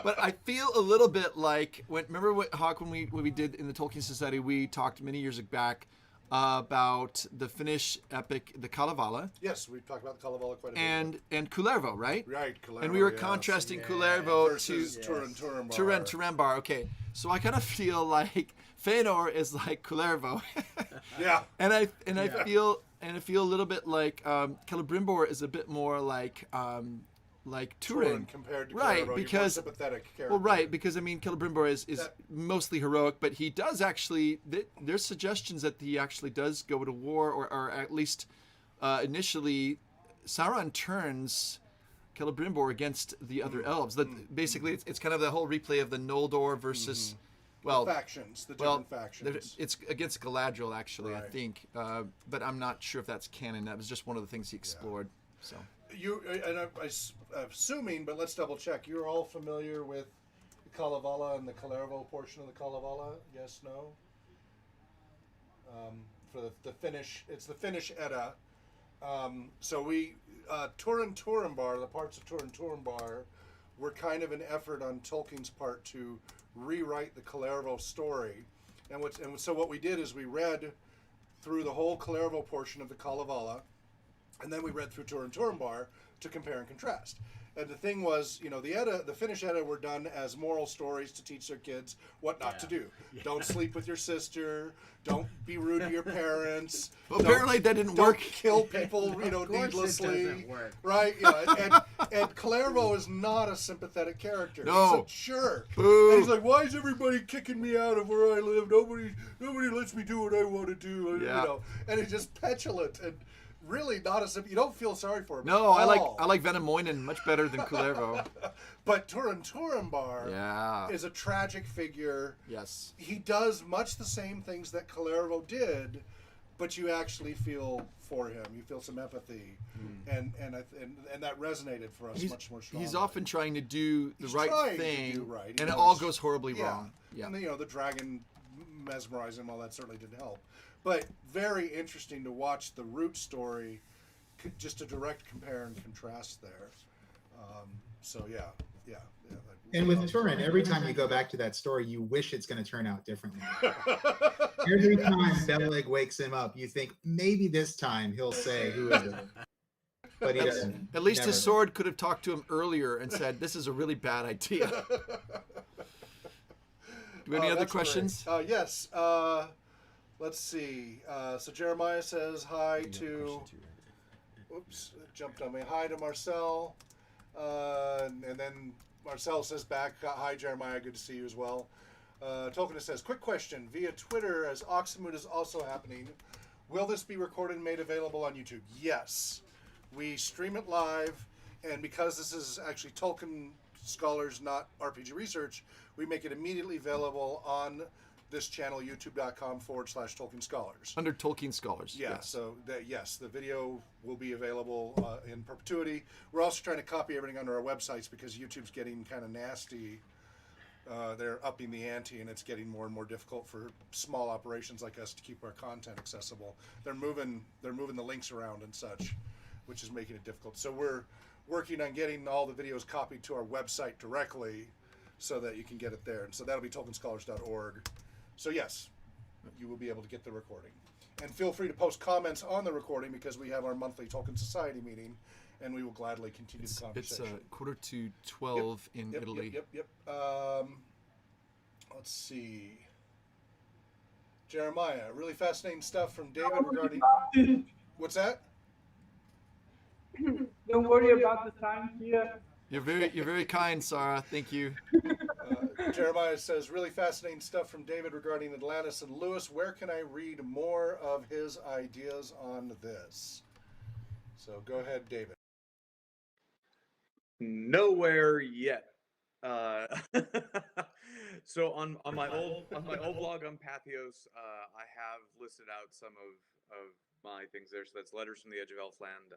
But I feel a little bit like remember what Hawk when we did in the Tolkien Society, we talked many years back about the Finnish epic, the Kalevala, Yes, we've talked about the Kalevala quite a bit. and Kullervo, right? Right, Kullervo, And we were yes. contrasting Kullervo versus to Turambar. Turambar. Okay, so I kind of feel like Feanor is like Kullervo. Yeah. And I feel a little bit like Celebrimbor is a bit more like Turin compared to right? Kullervo, you're Because more sympathetic character. well, right, because I mean Celebrimbor is That- mostly heroic, but he does actually. There's suggestions that he actually does go to war, or at least initially, Sauron turns Celebrimbor against the other elves. That basically it's kind of the whole replay of the Noldor versus. Well, factions, the well, different factions. it's against Galadriel actually, I Right. think, but I'm not sure if that's canon. That was just one of the things he explored. So You and I'm assuming, but let's double check. You're all familiar with the Kalevala and the Kullervo portion of the Kalevala? Yes, no. For the Finnish, it's the Finnish Edda. So we Turambar, the parts of Turambar, were kind of an effort on Tolkien's part to rewrite the Kalervo story. And so what we did is we read through the whole Kalervo portion of the Kalevala, and then we read through Turin Turambar to compare and contrast. And the thing was, the Finnish Edda were done as moral stories to teach their kids what not to do. Yeah. Don't sleep with your sister. Don't be rude to your parents. Well, apparently that didn't don't work. Kill people, needlessly. It doesn't work. Right? And Kalervo is not a sympathetic character. No. He's a jerk. Boo. And he's like, why is everybody kicking me out of where I live? Nobody lets me do what I want to do. Yeah. And he's just petulant and really not as you don't feel sorry for him. No, I like Venemoinen much better than Kalervo. But Turin Turambar is a tragic figure. Yes. He does much the same things that Kalervo did, but you actually feel for him. You feel some empathy, and that resonated for us much more strongly. He's often trying to do the right thing, right. and it all goes horribly wrong. Yeah. And the dragon mesmerized him. Well, that certainly didn't help. But very interesting to watch the root story, just a direct compare and contrast there. So yeah. And with Turin, every time you go back to that story, you wish it's going to turn out differently. Every time Beleg wakes him up, you think maybe this time he'll say, "Who is it?" But he doesn't. At least his sword could have talked to him earlier and said, "This is a really bad idea." Do we have any other questions? Yes. Let's see. So Jeremiah says hi to. Oops, it jumped on me. Hi to Marcel, and then Marcel says back, "Hi Jeremiah, good to see you as well." Tolkien says, "Quick question via Twitter, as Oxmoot is also happening. Will this be recorded and made available on YouTube?" Yes, we stream it live, and because this is actually Tolkien Scholars, not RPG Research, we make it immediately available on this channel, youtube.com/Tolkien Scholars. Under Tolkien Scholars. Yeah, yes. so the video will be available in perpetuity. We're also trying to copy everything under our websites because YouTube's getting kind of nasty. They're upping the ante, and it's getting more and more difficult for small operations like us to keep our content accessible. They're moving the links around and such, which is making it difficult. So we're working on getting all the videos copied to our website directly so that you can get it there. And so that'll be tolkienscholars.org. So yes, you will be able to get the recording. And feel free to post comments on the recording because we have our monthly Tolkien Society meeting, and we will gladly continue the conversation. It's 11:45 in Italy. Yep. Let's see. Jeremiah, really fascinating stuff from David regarding... What's that? Don't worry about the time here. You're very kind, Sarah. Thank you. Jeremiah says, really fascinating stuff from David regarding Atlantis and Lewis. Where can I read more of his ideas on this? So go ahead, David. Nowhere yet. So on my old blog on Pathos, I have listed out some of my things there. So that's Letters from the Edge of Elfland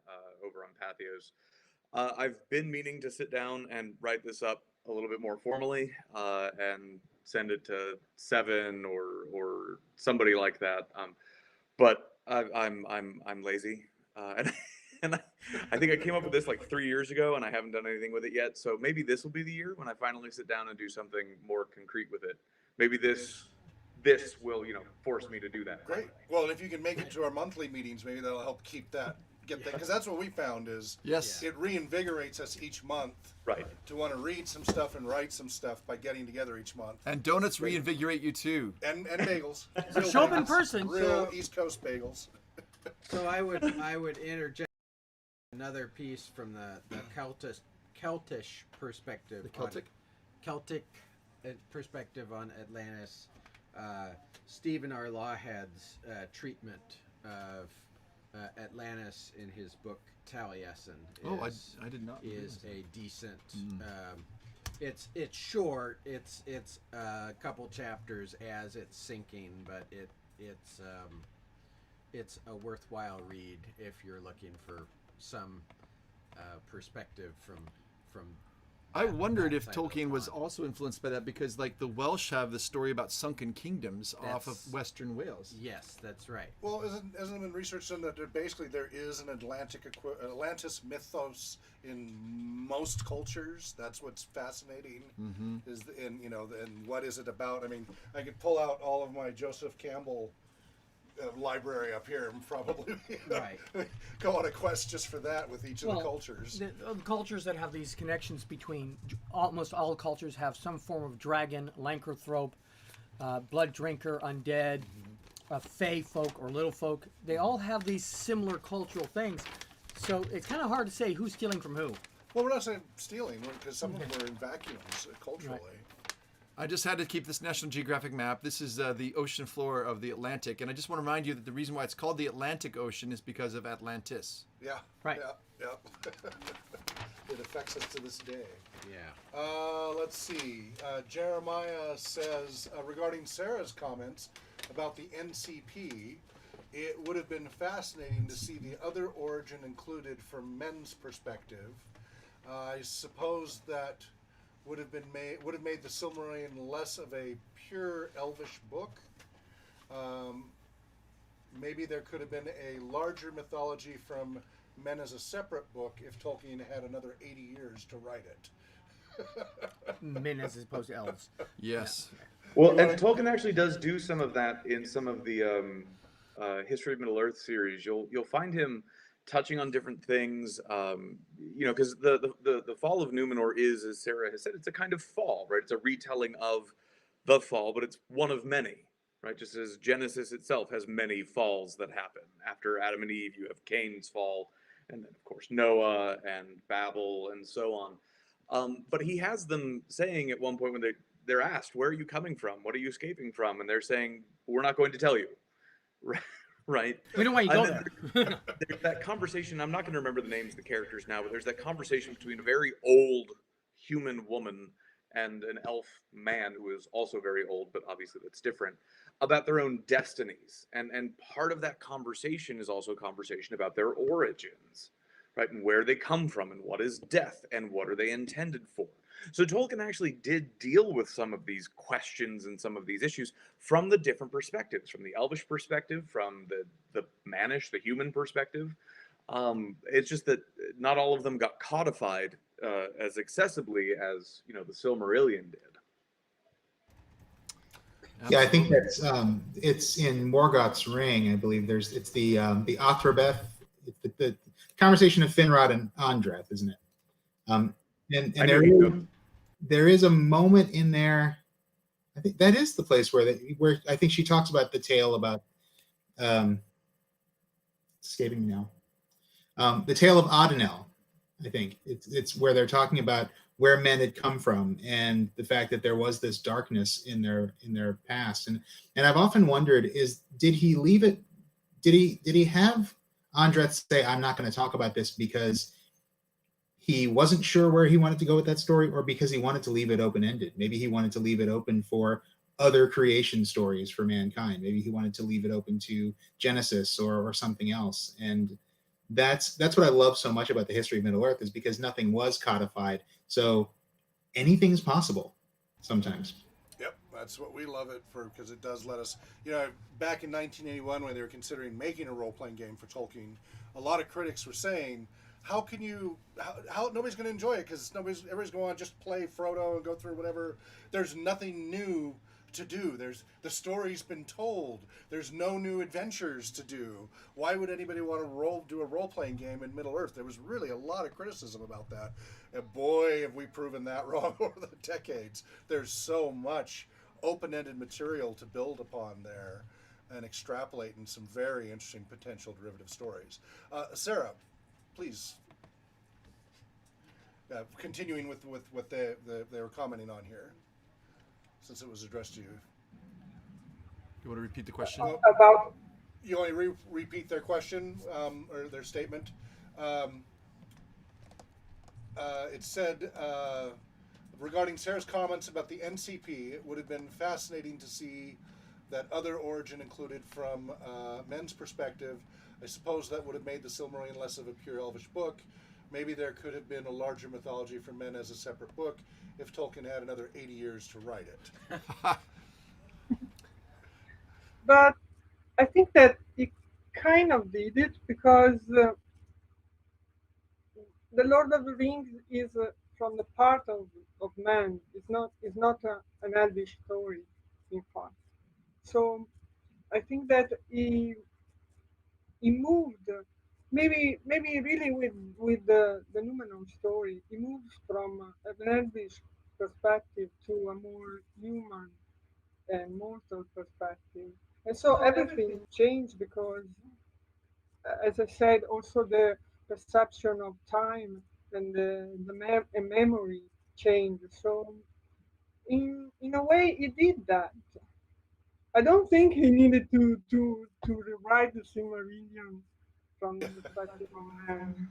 over on Pathos. I've been meaning to sit down and write this up a little bit more formally and send it to Seven or somebody like that. But I'm lazy, and I think I came up with this like 3 years ago, and I haven't done anything with it yet. So maybe this will be the year when I finally sit down and do something more concrete with it. Maybe this will force me to do that. Great. Well, if you can make it to our monthly meetings, maybe that'll help keep that. Because that's what we found is it reinvigorates us each month to want to read some stuff and write some stuff by getting together each month. And donuts reinvigorate you too. And bagels. Show up in person. Real East Coast bagels. So I would interject another piece from the Celtish perspective. The Celtic perspective on Atlantis. Stephen R. Lawhead's treatment of Atlantis in his book Taliesin I did not is a decent. It's short. It's a couple chapters as it's sinking, but it's a worthwhile read if you're looking for some perspective from I wondered that if side of the Tolkien was pond. also influenced by that, because like the Welsh have the story about sunken kingdoms off of That's- Western Wales. Yes, that's right. Well, hasn't it been researched on that basically there is an Atlantis mythos in most cultures? That's what's fascinating. Mm-hmm. And what is it about? I mean, I could pull out all of my Joseph Campbell library up here and probably Right. go on a quest just for that with each of the Well, cultures. The cultures that have these connections between almost all cultures have some form of dragon, lycanthrope, blood drinker, undead, fey folk or little folk. They all have these similar cultural things. So it's kind of hard to say who's stealing from who. Well, we're not saying stealing because some of them are in vacuums culturally. I just had to keep this National Geographic map. This is the ocean floor of the Atlantic, and I just want to remind you that the reason why it's called the Atlantic Ocean is because of Atlantis. Yeah. Right. Yeah. It affects us to this day. Yeah. Let's see. Jeremiah says regarding Sarah's comments about the NCP, it would have been fascinating to see the other origin included from men's perspective. I suppose that would have made the Silmarillion less of a pure elvish book. Maybe there could have been a larger mythology from men as a separate book if Tolkien had another 80 years to write it. Men as opposed to elves. Yes. Well, and Tolkien actually does do some of that in some of the History of Middle Earth series. You'll find him touching on different things, because the fall of Numenor is, as Sarah has said, it's a kind of fall, right? It's a retelling of the fall, but it's one of many, right? Just as Genesis itself has many falls that happen. After Adam and Eve, you have Cain's fall, and then, of course, Noah and Babel and so on. But he has them saying at one point when they're asked, where are you coming from? What are you escaping from? And they're saying, we're not going to tell you. Right? We don't want you to go And there. then there's that conversation. I'm not going to remember the names of the characters now, but there's that conversation between a very old human woman and an elf man who is also very old, but obviously that's different, about their own destinies. And part of that conversation is also a conversation about their origins, right? And where they come from and what is death and what are they intended for. So Tolkien actually did deal with some of these questions and some of these issues from the different perspectives, from the elvish perspective, from the mannish, the human perspective. It's just that not all of them got codified as accessibly as the Silmarillion did. Yeah, I think that's it's in Morgoth's Ring. I believe it's the Athrabeth, the conversation of Finrod and Andreth, isn't it? And there is a moment in there. I think that is the place where I think she talks about the tale about escaping me now. The tale of Adenel. I think it's where they're talking about where men had come from and the fact that there was this darkness in their past. And I've often wondered, did he leave it? Did he have Andreth say, I'm not going to talk about this because he wasn't sure where he wanted to go with that story, or because he wanted to leave it open-ended? Maybe he wanted to leave it open for other creation stories for mankind. Maybe he wanted to leave it open to Genesis or something else. And that's what I love so much about the history of Middle Earth, is because nothing was codified. So anything's possible sometimes. Yep, that's what we love it for, because it does let us, back in 1981 when they were considering making a role-playing game for Tolkien, a lot of critics were saying, how can you, how nobody's going to enjoy it because everybody's going to just play Frodo and go through whatever. There's nothing new to do. The story's been told. There's no new adventures to do. Why would anybody want to do a role-playing game in Middle Earth? There was really a lot of criticism about that. And boy, have we proven that wrong over the decades. There's so much open-ended material to build upon there and extrapolate in some very interesting potential derivative stories. Sarah, please. Continuing with what they were commenting on here, since it was addressed to you. You want to repeat the question? About You want to repeat their question or their statement? It said, regarding Sarah's comments about the NCP, it would have been fascinating to see that other origin included from men's perspective. I suppose that would have made the Silmarillion less of a pure elvish book. Maybe there could have been a larger mythology for men as a separate book if Tolkien had another 80 years to write it. But I think that he kind of did it because the Lord of the Rings is from the part of man. It's not an elvish story, in fact. So I think that he moved maybe really with the Numenor story. He moves from an elvish perspective to a more human and mortal perspective. And so everything changed because, as I said, also the perception of time and and memory changed. So in a way, he did that. I don't think he needed to rewrite the Silmarillion from the perspective of man.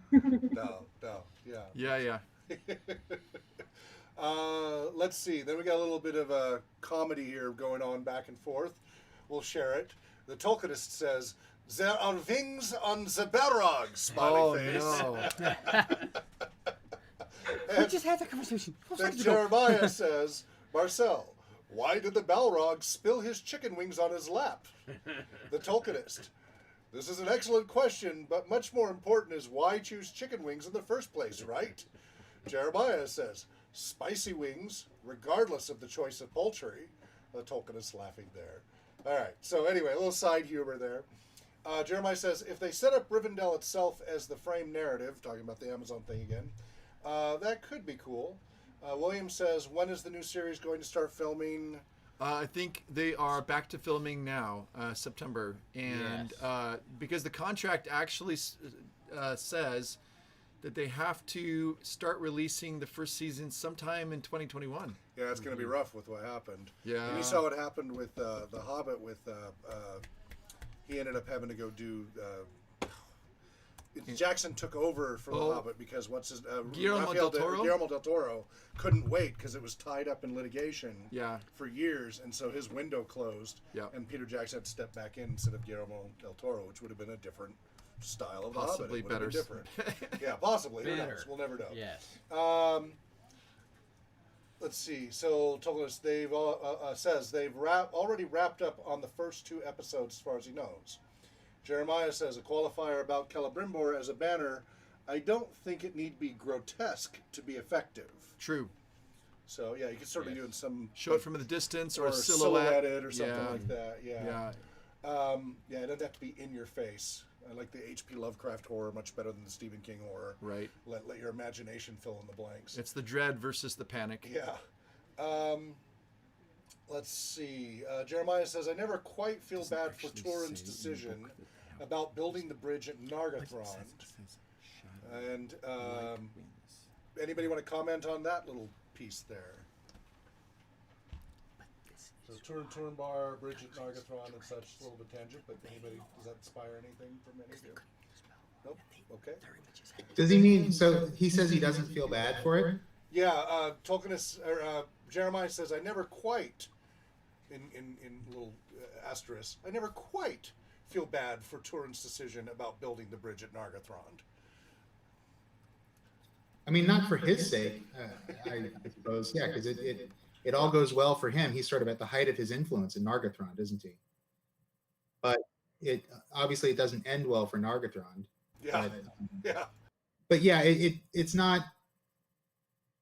No, yeah. Yeah. Let's see. Then we got a little bit of a comedy here going on back and forth. We'll share it. The Tolkienist says, "There are wings on the Balrog." Smiley face. No. We just had that conversation. Then Jeremiah says, "Marcel, why did the Balrog spill his chicken wings on his lap?" The Tolkienist: "This is an excellent question, but much more important is why choose chicken wings in the first place, right?" Jeremiah says, "Spicy wings, regardless of the choice of poultry." The Tolkienist laughing there. All right, so anyway, a little side humor there. Jeremiah says, if they set up Rivendell itself as the frame narrative, talking about the Amazon thing again, that could be cool. William says, when is the new series going to start filming? I think they are back to filming now, September, and because the contract actually says that they have to start releasing the first season sometime in 2021. Yeah, it's going to be rough with what happened. Yeah. And you saw what happened with The Hobbit with, he ended up having to go do, Jackson took over for The Hobbit because Guillermo del Toro couldn't wait because it was tied up in litigation for years, and so his window closed, and Peter Jackson had to step back in instead of Guillermo del Toro, which would have been a different style of possibly The Hobbit. It would have been better. different. Yeah, possibly. Who Better. knows? We'll never know. Yes. Let's see. So Tolkien says they've already wrapped up on the first 2 episodes as far as he knows. Jeremiah says a qualifier about Celebrimbor as a banner. I don't think it need be grotesque to be effective. True. So yeah, you could certainly do it in some show it from the distance or silhouette it or something like that. Yeah. Yeah. Yeah, it doesn't have to be in your face. I like the H.P. Lovecraft horror much better than the Stephen King horror. Right. Let your imagination fill in the blanks. It's the dread versus the panic. Yeah. Let's see. Jeremiah says, I never quite feel bad for Turin's decision about building the bridge at Nargothrond. And anybody want to comment on that little piece there? So Turin Bar, bridge at Nargothrond and such, a little bit tangent, but anybody, does that inspire anything from any of you? Nope. Okay. Does he mean, so he says he doesn't feel bad for it? Yeah, Jeremiah says, I never quite, in little asterisk, I never quite feel bad for Turin's decision about building the bridge at Nargothrond. I mean, not for his sake, I suppose. Yeah, because it all goes well for him. He's sort of at the height of his influence in Nargothrond, isn't he? But it obviously it doesn't end well for Nargothrond. Yeah. But yeah, it's not.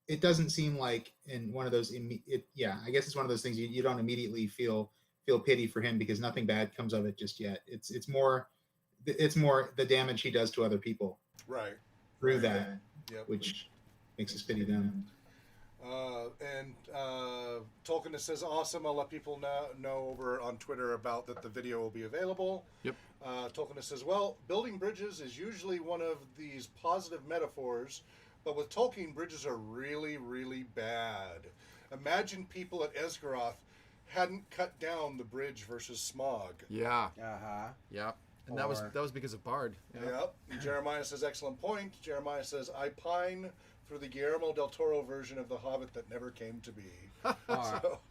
It doesn't seem like in one of those. I guess it's one of those things you don't immediately feel pity for him because nothing bad comes of it just yet. It's more the damage he does to other people. Right. Through that, which makes us pity them. And Tolkien says, awesome. I'll let people know over on Twitter about that the video will be available. Yep. Tolkien says, well, building bridges is usually one of these positive metaphors, but with Tolkien, bridges are really, really bad. Imagine people at Esgaroth hadn't cut down the bridge versus Smog. Yeah. Uh-huh. Yeah. And that was because of Bard. Yep. And Jeremiah says, excellent point. Jeremiah says, I pine for the Guillermo del Toro version of The Hobbit that never came to be.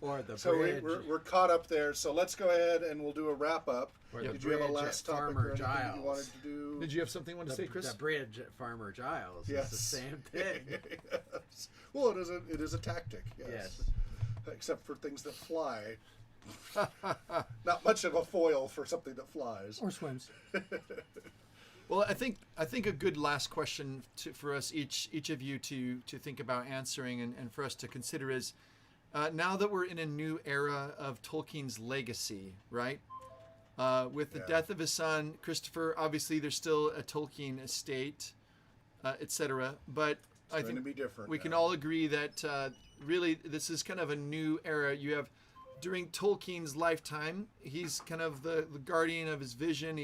Or the So bridge. we're caught up there. So let's go ahead and we'll do a wrap up. Or Did the you have a bridge last at topic Farmer or anything that you wanted Giles. to do? Did you have something you wanted to say, Chris? The bridge at Farmer Giles Yes. is the same thing. Yes. Well, it is a tactic. Yes. Except for things that fly. Not much of a foil for something that flies. Or swims. Well, I think a good last question for us each of you to think about answering and for us to consider is, now that we're in a new era of Tolkien's legacy, right? With the death of his son Christopher, obviously there's still a Tolkien estate, etc. But I think we can all agree that really this is kind of a new era. You have, during Tolkien's lifetime, he's kind of the guardian of his vision.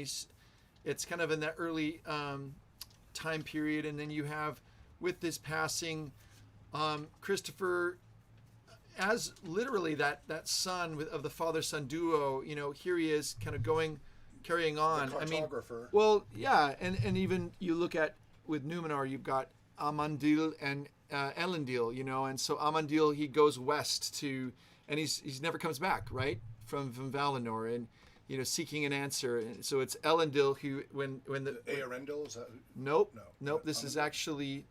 It's kind of in that early time period, and then you have, with this passing, Christopher as literally that son of the father-son duo. You know, here he is, kind of carrying on. The cartographer. Well, yeah, and even you look at with Numenor, you've got Amandil and Elendil, you know, and so Amandil, he goes west to, and he's never comes back, right, from Valinor, and you know, seeking an answer. And so it's Elendil who, when the Earendil, is that? Nope. This is actually,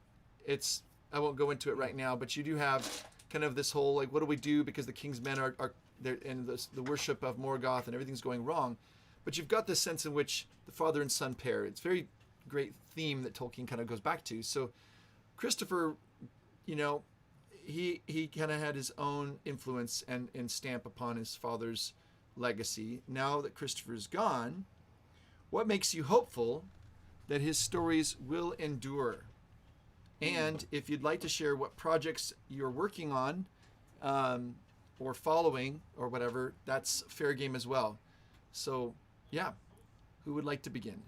I won't go into it right now, but you do have kind of this whole, like, what do we do because the king's men are there, and the worship of Morgoth and everything's going wrong. But you've got this sense in which the father and son pair. It's a very great theme that Tolkien kind of goes back to. So Christopher, you know, he kind of had his own influence and stamp upon his father's legacy. Now that Christopher's gone, what makes you hopeful that his stories will endure? And if you'd like to share what projects you're working on, or following or whatever, that's fair game as well. So yeah, who would like to begin?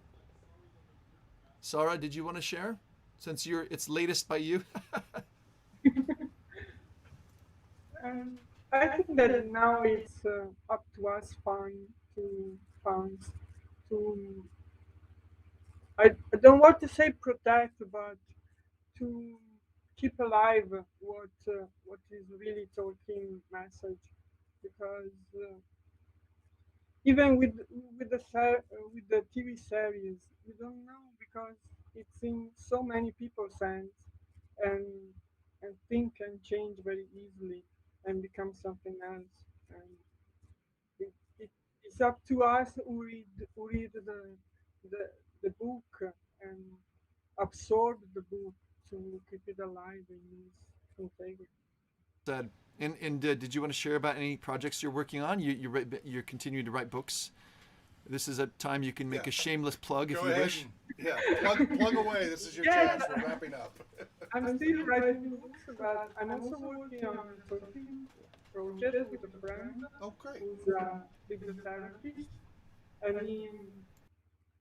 Sarah, did you want to share? Since it's latest by you. I think that now it's up to us fans to I don't want to say protect, but to keep alive what is really Tolkien message, because even with the TV series, we don't know, because it's in so many people's hands, and think can change very easily and become something else. And it's up to us who read the book and absorb the book to keep it alive in its integrity. And did you want to share about any projects you're working on? You're continuing to write books. This is a time you can make a shameless plug if you wish. Plug away. This is your chance. We're wrapping up. I'm still writing books, but I'm also working on a Tolkien project with a friend. Oh, great. Who's a bibliotherapist, and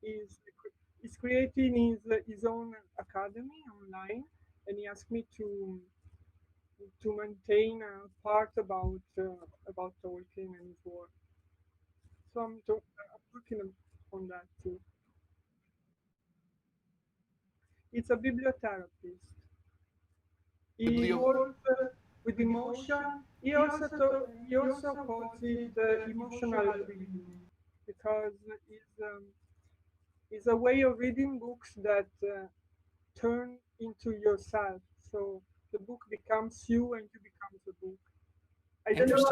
he's creating his own academy online, and he asked me to maintain a part about Tolkien and his work. So I'm working on that too. It's a bibliotherapist. He works with emotion. He also calls it emotional reading, because it's a way of reading books that turn into yourself. So the book becomes you, and you become the book. I don't know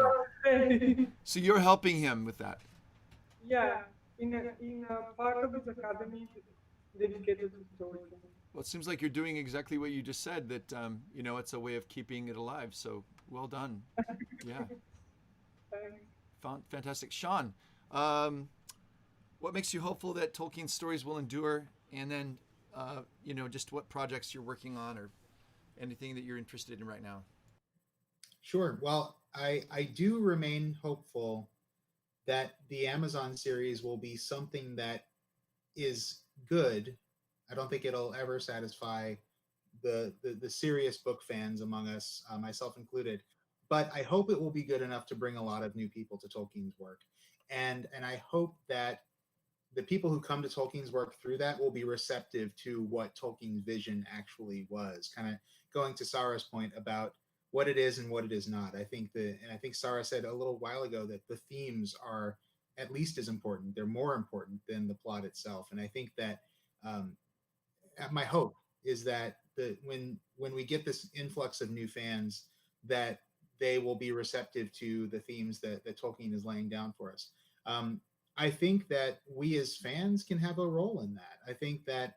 how to say. So you're helping him with that. Yeah, in a part of his academy dedicated to Tolkien. Well, it seems like you're doing exactly what you just said, that, you know, it's a way of keeping it alive. So well done. Yeah. Fantastic. Shawn, what makes you hopeful that Tolkien's stories will endure? And then, you know, just what projects you're working on or anything that you're interested in right now? Sure. Well, I do remain hopeful that the Amazon series will be something that is good. I don't think it'll ever satisfy the serious book fans among us, myself included. But I hope it will be good enough to bring a lot of new people to Tolkien's work, and I hope that the people who come to Tolkien's work through that will be receptive to what Tolkien's vision actually was. Kind of going to Sarah's point about what it is and what it is not. I think Sarah said a little while ago that the themes are at least as important. They're more important than the plot itself. And I think that my hope is that when we get this influx of new fans, that they will be receptive to the themes that Tolkien is laying down for us. I think that we as fans can have a role in that. I think that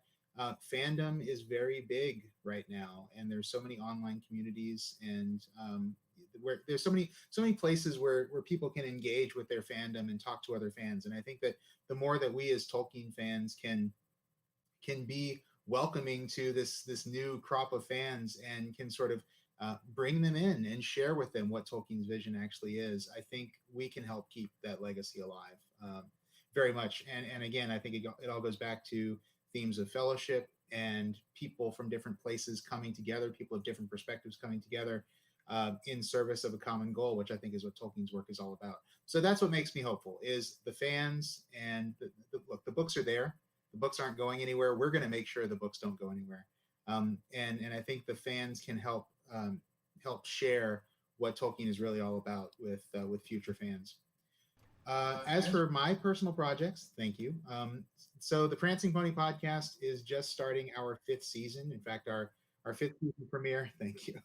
fandom is very big right now, and there's so many online communities, and where there's so many places where people can engage with their fandom and talk to other fans. And I think that the more that we as Tolkien fans can be welcoming to this new crop of fans and can sort of bring them in and share with them what Tolkien's vision actually is, I think we can help keep that legacy alive very much. And again, I think it all goes back to themes of fellowship and people from different places coming together, people of different perspectives coming together in service of a common goal, which I think is what Tolkien's work is all about. So that's what makes me hopeful, is the fans. And look, the books are there. The books aren't going anywhere. We're going to make sure the books don't go anywhere. And I think the fans can help share what Tolkien is really all about with future fans. As for my personal projects, thank you. So the Prancing Pony podcast is just starting our 5th season. In fact, our 5th season premiere, thank you.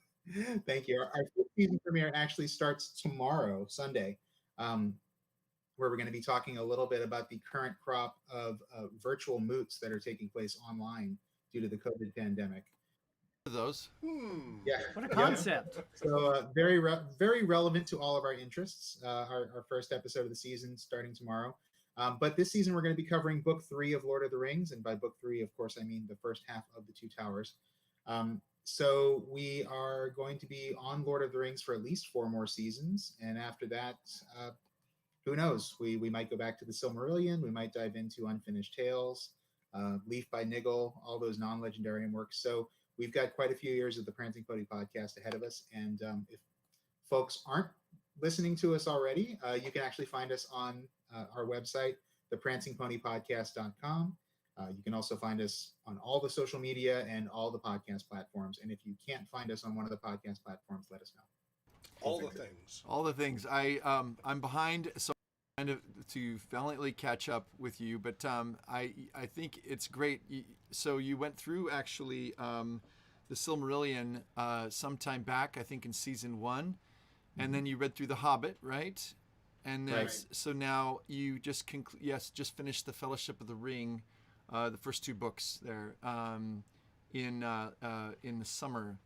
Thank you. Our 5th season premiere actually starts tomorrow, Sunday, where we're going to be talking a little bit about the current crop of virtual moots that are taking place online due to the COVID pandemic. Those. Yeah. What a concept. So very relevant to all of our interests. Our first episode of the season starting tomorrow. But this season we're going to be covering book 3 of Lord of the Rings. And by book 3, of course, I mean the first half of the Two Towers. So we are going to be on Lord of the Rings for at least 4 more seasons. And after that, who knows? We might go back to the Silmarillion. We might dive into Unfinished Tales, Leaf by Niggle, all those non-legendarian works. So we've got quite a few years of the Prancing Pony podcast ahead of us. And if folks aren't listening to us already, you can actually find us on our website, theprancingponypodcast.com. You can also find us on all the social media and all the podcast platforms. And if you can't find us on one of the podcast platforms, let us know. All the things. All the things. I'm behind, so I'm trying to valiantly catch up with you, but I think it's great. So you went through actually the Silmarillion sometime back, I think in season 1, and then you read through The Hobbit, right? And then, so now you just just finished the Fellowship of the Ring, the first 2 books there in the summer.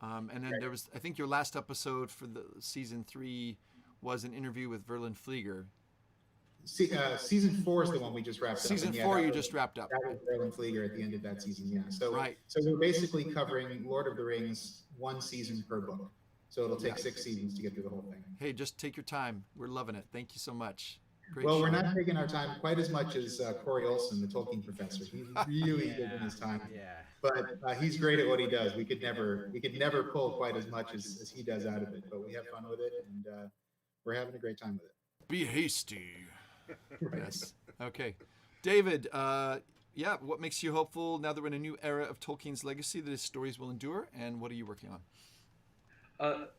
And then there was, I think your last episode for the season 3 was an interview with Verlin Flieger. Season 4 is the one we just wrapped up. Season 4 you just wrapped up. That was Verlin Flieger at the end of that season, yeah. So, right. So we're basically covering Lord of the Rings 1 season per book. So it'll take 6 seasons to get through the whole thing. Hey, just take your time. We're loving it. Thank you so much. Great well, show. We're not taking our time quite as much as Corey Olsen, the Tolkien professor. He's really taking his time. Yeah. But he's great at what he does. We could never pull quite as much as he does out of it. But we have fun with it, and we're having a great time with it. Be hasty. Yes. Okay. David, what makes you hopeful now that we're in a new era of Tolkien's legacy that his stories will endure, and what are you working on?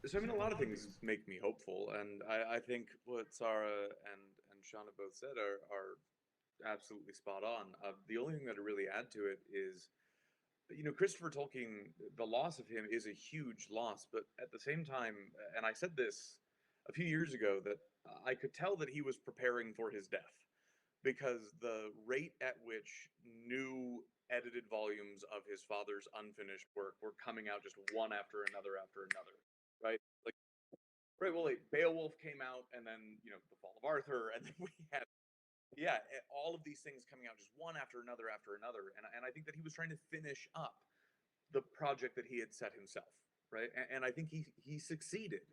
So I mean, a lot of things make me hopeful, and I think what Sarah and Shawn have both said are absolutely spot on. The only thing that I really add to it is, Christopher Tolkien, the loss of him is a huge loss, but at the same time, and I said this a few years ago, that I could tell that he was preparing for his death, because the rate at which new edited volumes of his father's unfinished work were coming out just one after another, right? Beowulf came out, and then, The Fall of Arthur, and then we had, all of these things coming out just one after another. And I think that he was trying to finish up the project that he had set himself, right? And I think he succeeded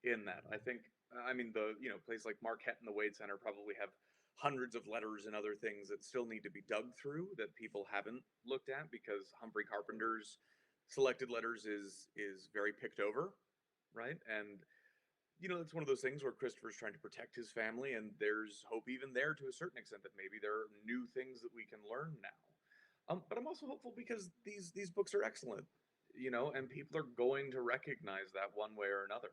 in that. I think, places like Marquette and the Wade Center probably have hundreds of letters and other things that still need to be dug through that people haven't looked at, because Humphrey Carpenter's selected letters is very picked over, right? And it's one of those things where Christopher's trying to protect his family, and there's hope even there to a certain extent that maybe there are new things that we can learn now. But I'm also hopeful because these books are excellent, and people are going to recognize that one way or another.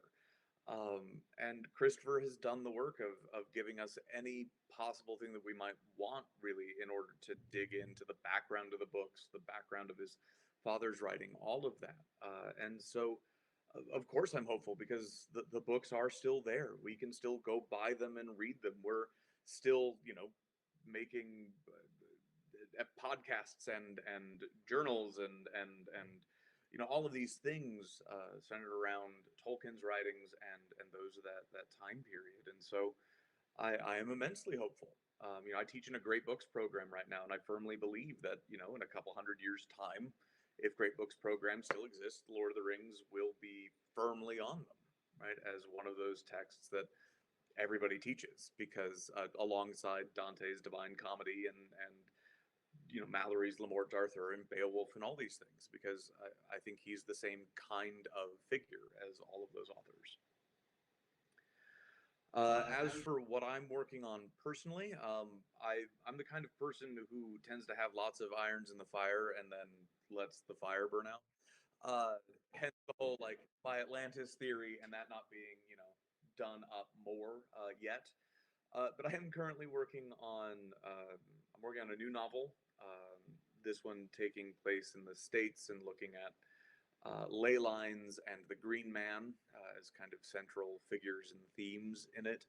And Christopher has done the work of giving us any possible thing that we might want, really, in order to dig into the background of the books, the background of his father's writing, all of that. And so, of course, I'm hopeful because the books are still there. We can still go buy them and read them. We're still, making podcasts and journals and all of these things centered around Tolkien's writings and those of that time period. And so I am immensely hopeful. I teach in a Great Books program right now, and I firmly believe that, in a couple hundred years' time, if Great Books program still exists, The Lord of the Rings will be firmly on them, right, as one of those texts that everybody teaches, because alongside Dante's Divine Comedy and Mallory's Le Morte d'Arthur and Beowulf and all these things, because I think he's the same kind of figure as all of those authors. As for what I'm working on personally, I'm the kind of person who tends to have lots of irons in the fire and then lets the fire burn out. Hence the whole my Atlantis theory and that not being done up more yet. But I am currently working on a new novel. This one taking place in the States and looking at ley lines and the Green Man as kind of central figures and themes in it.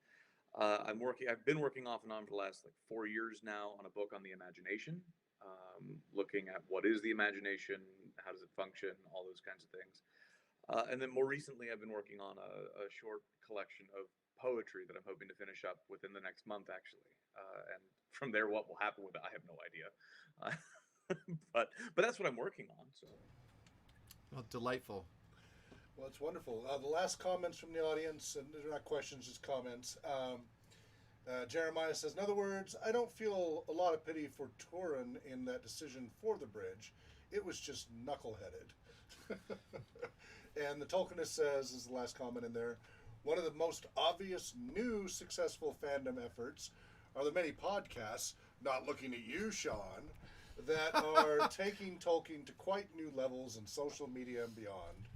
I've been working off and on for the last 4 years now on a book on the imagination, looking at what is the imagination, how does it function, all those kinds of things. And then more recently, I've been working on a short collection of poetry that I'm hoping to finish up within the next month, actually. And from there, what will happen with it, I have no idea. But that's what I'm working on. So, well, delightful. Well, it's wonderful. The last comments from the audience, and they're not questions, just comments. Jeremiah says, in other words, I don't feel a lot of pity for Turin in that decision for the bridge. It was just knuckleheaded. And the Tolkienist says, is the last comment in there, one of the most obvious new successful fandom efforts are the many podcasts, not looking at you, Shawn, that are taking Tolkien to quite new levels in social media and beyond.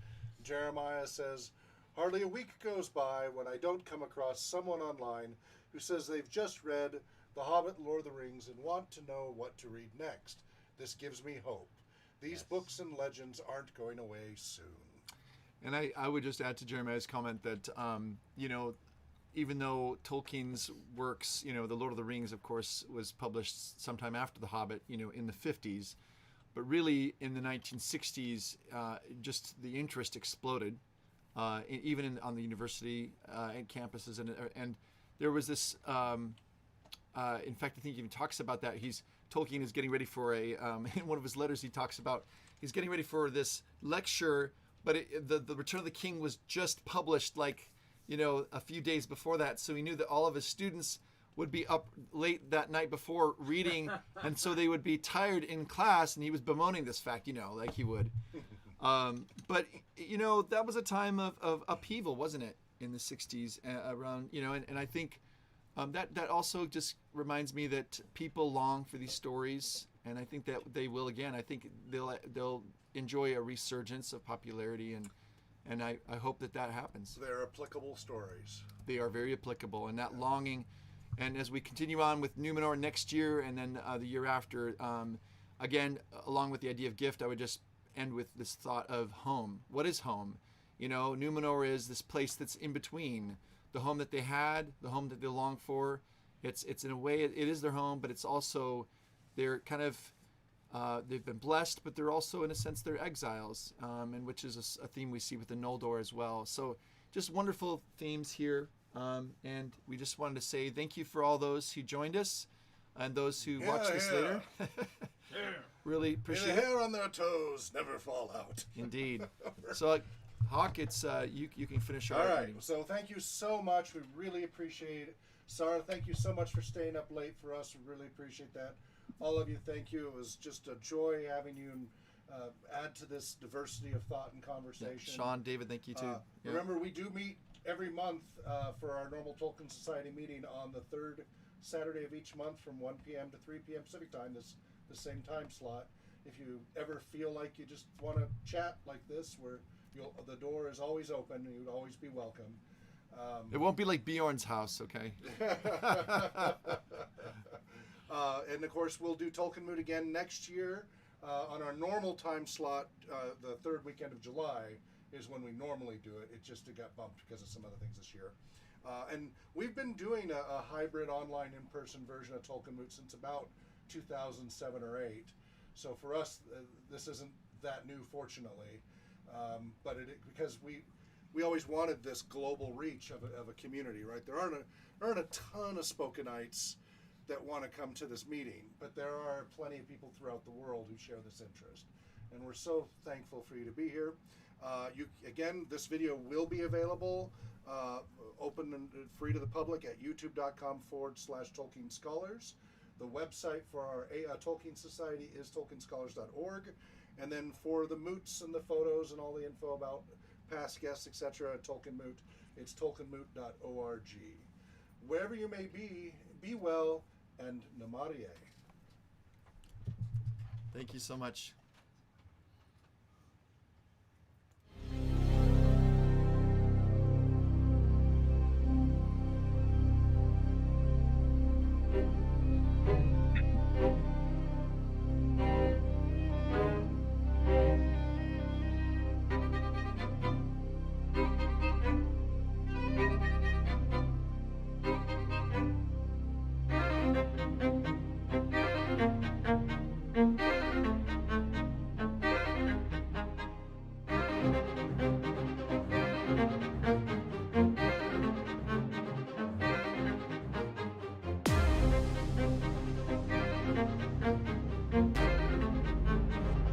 Jeremiah says, hardly a week goes by when I don't come across someone online who says they've just read The Hobbit, Lord of the Rings, and want to know what to read next. This gives me hope. These books and legends aren't going away soon. And I would just add to Jeremiah's comment that, even though Tolkien's works, The Lord of the Rings, of course, was published sometime after The Hobbit, in the 50s, but really in the 1960s, just the interest exploded, even on the university and campuses. And there was this, in fact, I think he even talks about that. Tolkien is getting ready for in one of his letters, he talks about, he's getting ready for this lecture, but the Return of the King was just published a few days before that. So he knew that all of his students would be up late that night before reading. And so they would be tired in class. And he was bemoaning this fact, like he would. But, that was a time of upheaval, wasn't it? In the 60s around, and I think that also just reminds me that people long for these stories. And I think that they will again. I think they'll enjoy a resurgence of popularity, and I hope that happens. They're applicable stories. They are very applicable, and that longing, and as we continue on with Numenor next year, and then the year after, again, along with the idea of gift, I would just end with this thought of home. What is home? Numenor is this place that's in between the home that they had, the home that they long for. It's in a way, it is their home, but it's also, they're kind of, they've been blessed, but they're also, in a sense, they're exiles, and which is a theme we see with the Noldor as well. So just wonderful themes here, and we just wanted to say thank you for all those who joined us and those who watch this later. Really appreciate it. May the hair on their toes never fall out. Indeed. So, Hawk, it's you can finish our All right. meeting. So thank you so much. We really appreciate it. Sarah, thank you so much for staying up late for us. We really appreciate that. All of you, thank you. It was just a joy having you add to this diversity of thought and conversation. Shawn, David, thank you too. Remember, we do meet every month for our normal Tolkien Society meeting on the third Saturday of each month from 1 p.m. to 3 p.m. Pacific time, the same time slot. If you ever feel like you just want to chat like this, where the door is always open, and you'd always be welcome. It won't be like Bjorn's house, okay? And of course, we'll do Tolkien Moot again next year on our normal time slot. The third weekend of July is when we normally do it. It just got bumped because of some other things this year. And we've been doing a hybrid online in-person version of Tolkien Moot since about 2007 or 8. So for us, this isn't that new, fortunately. But because we always wanted this global reach of a community, right? There aren't a ton of Spokanites that want to come to this meeting, but there are plenty of people throughout the world who share this interest. And we're so thankful for you to be here. Again, this video will be available open and free to the public at youtube.com/Tolkien Scholars. The website for our Tolkien Society is tolkienscholars.org. And then for the moots and the photos and all the info about past guests, etc., at Tolkien Moot, it's tolkienmoot.org. Wherever you may be well, and Namarie. Thank you so much.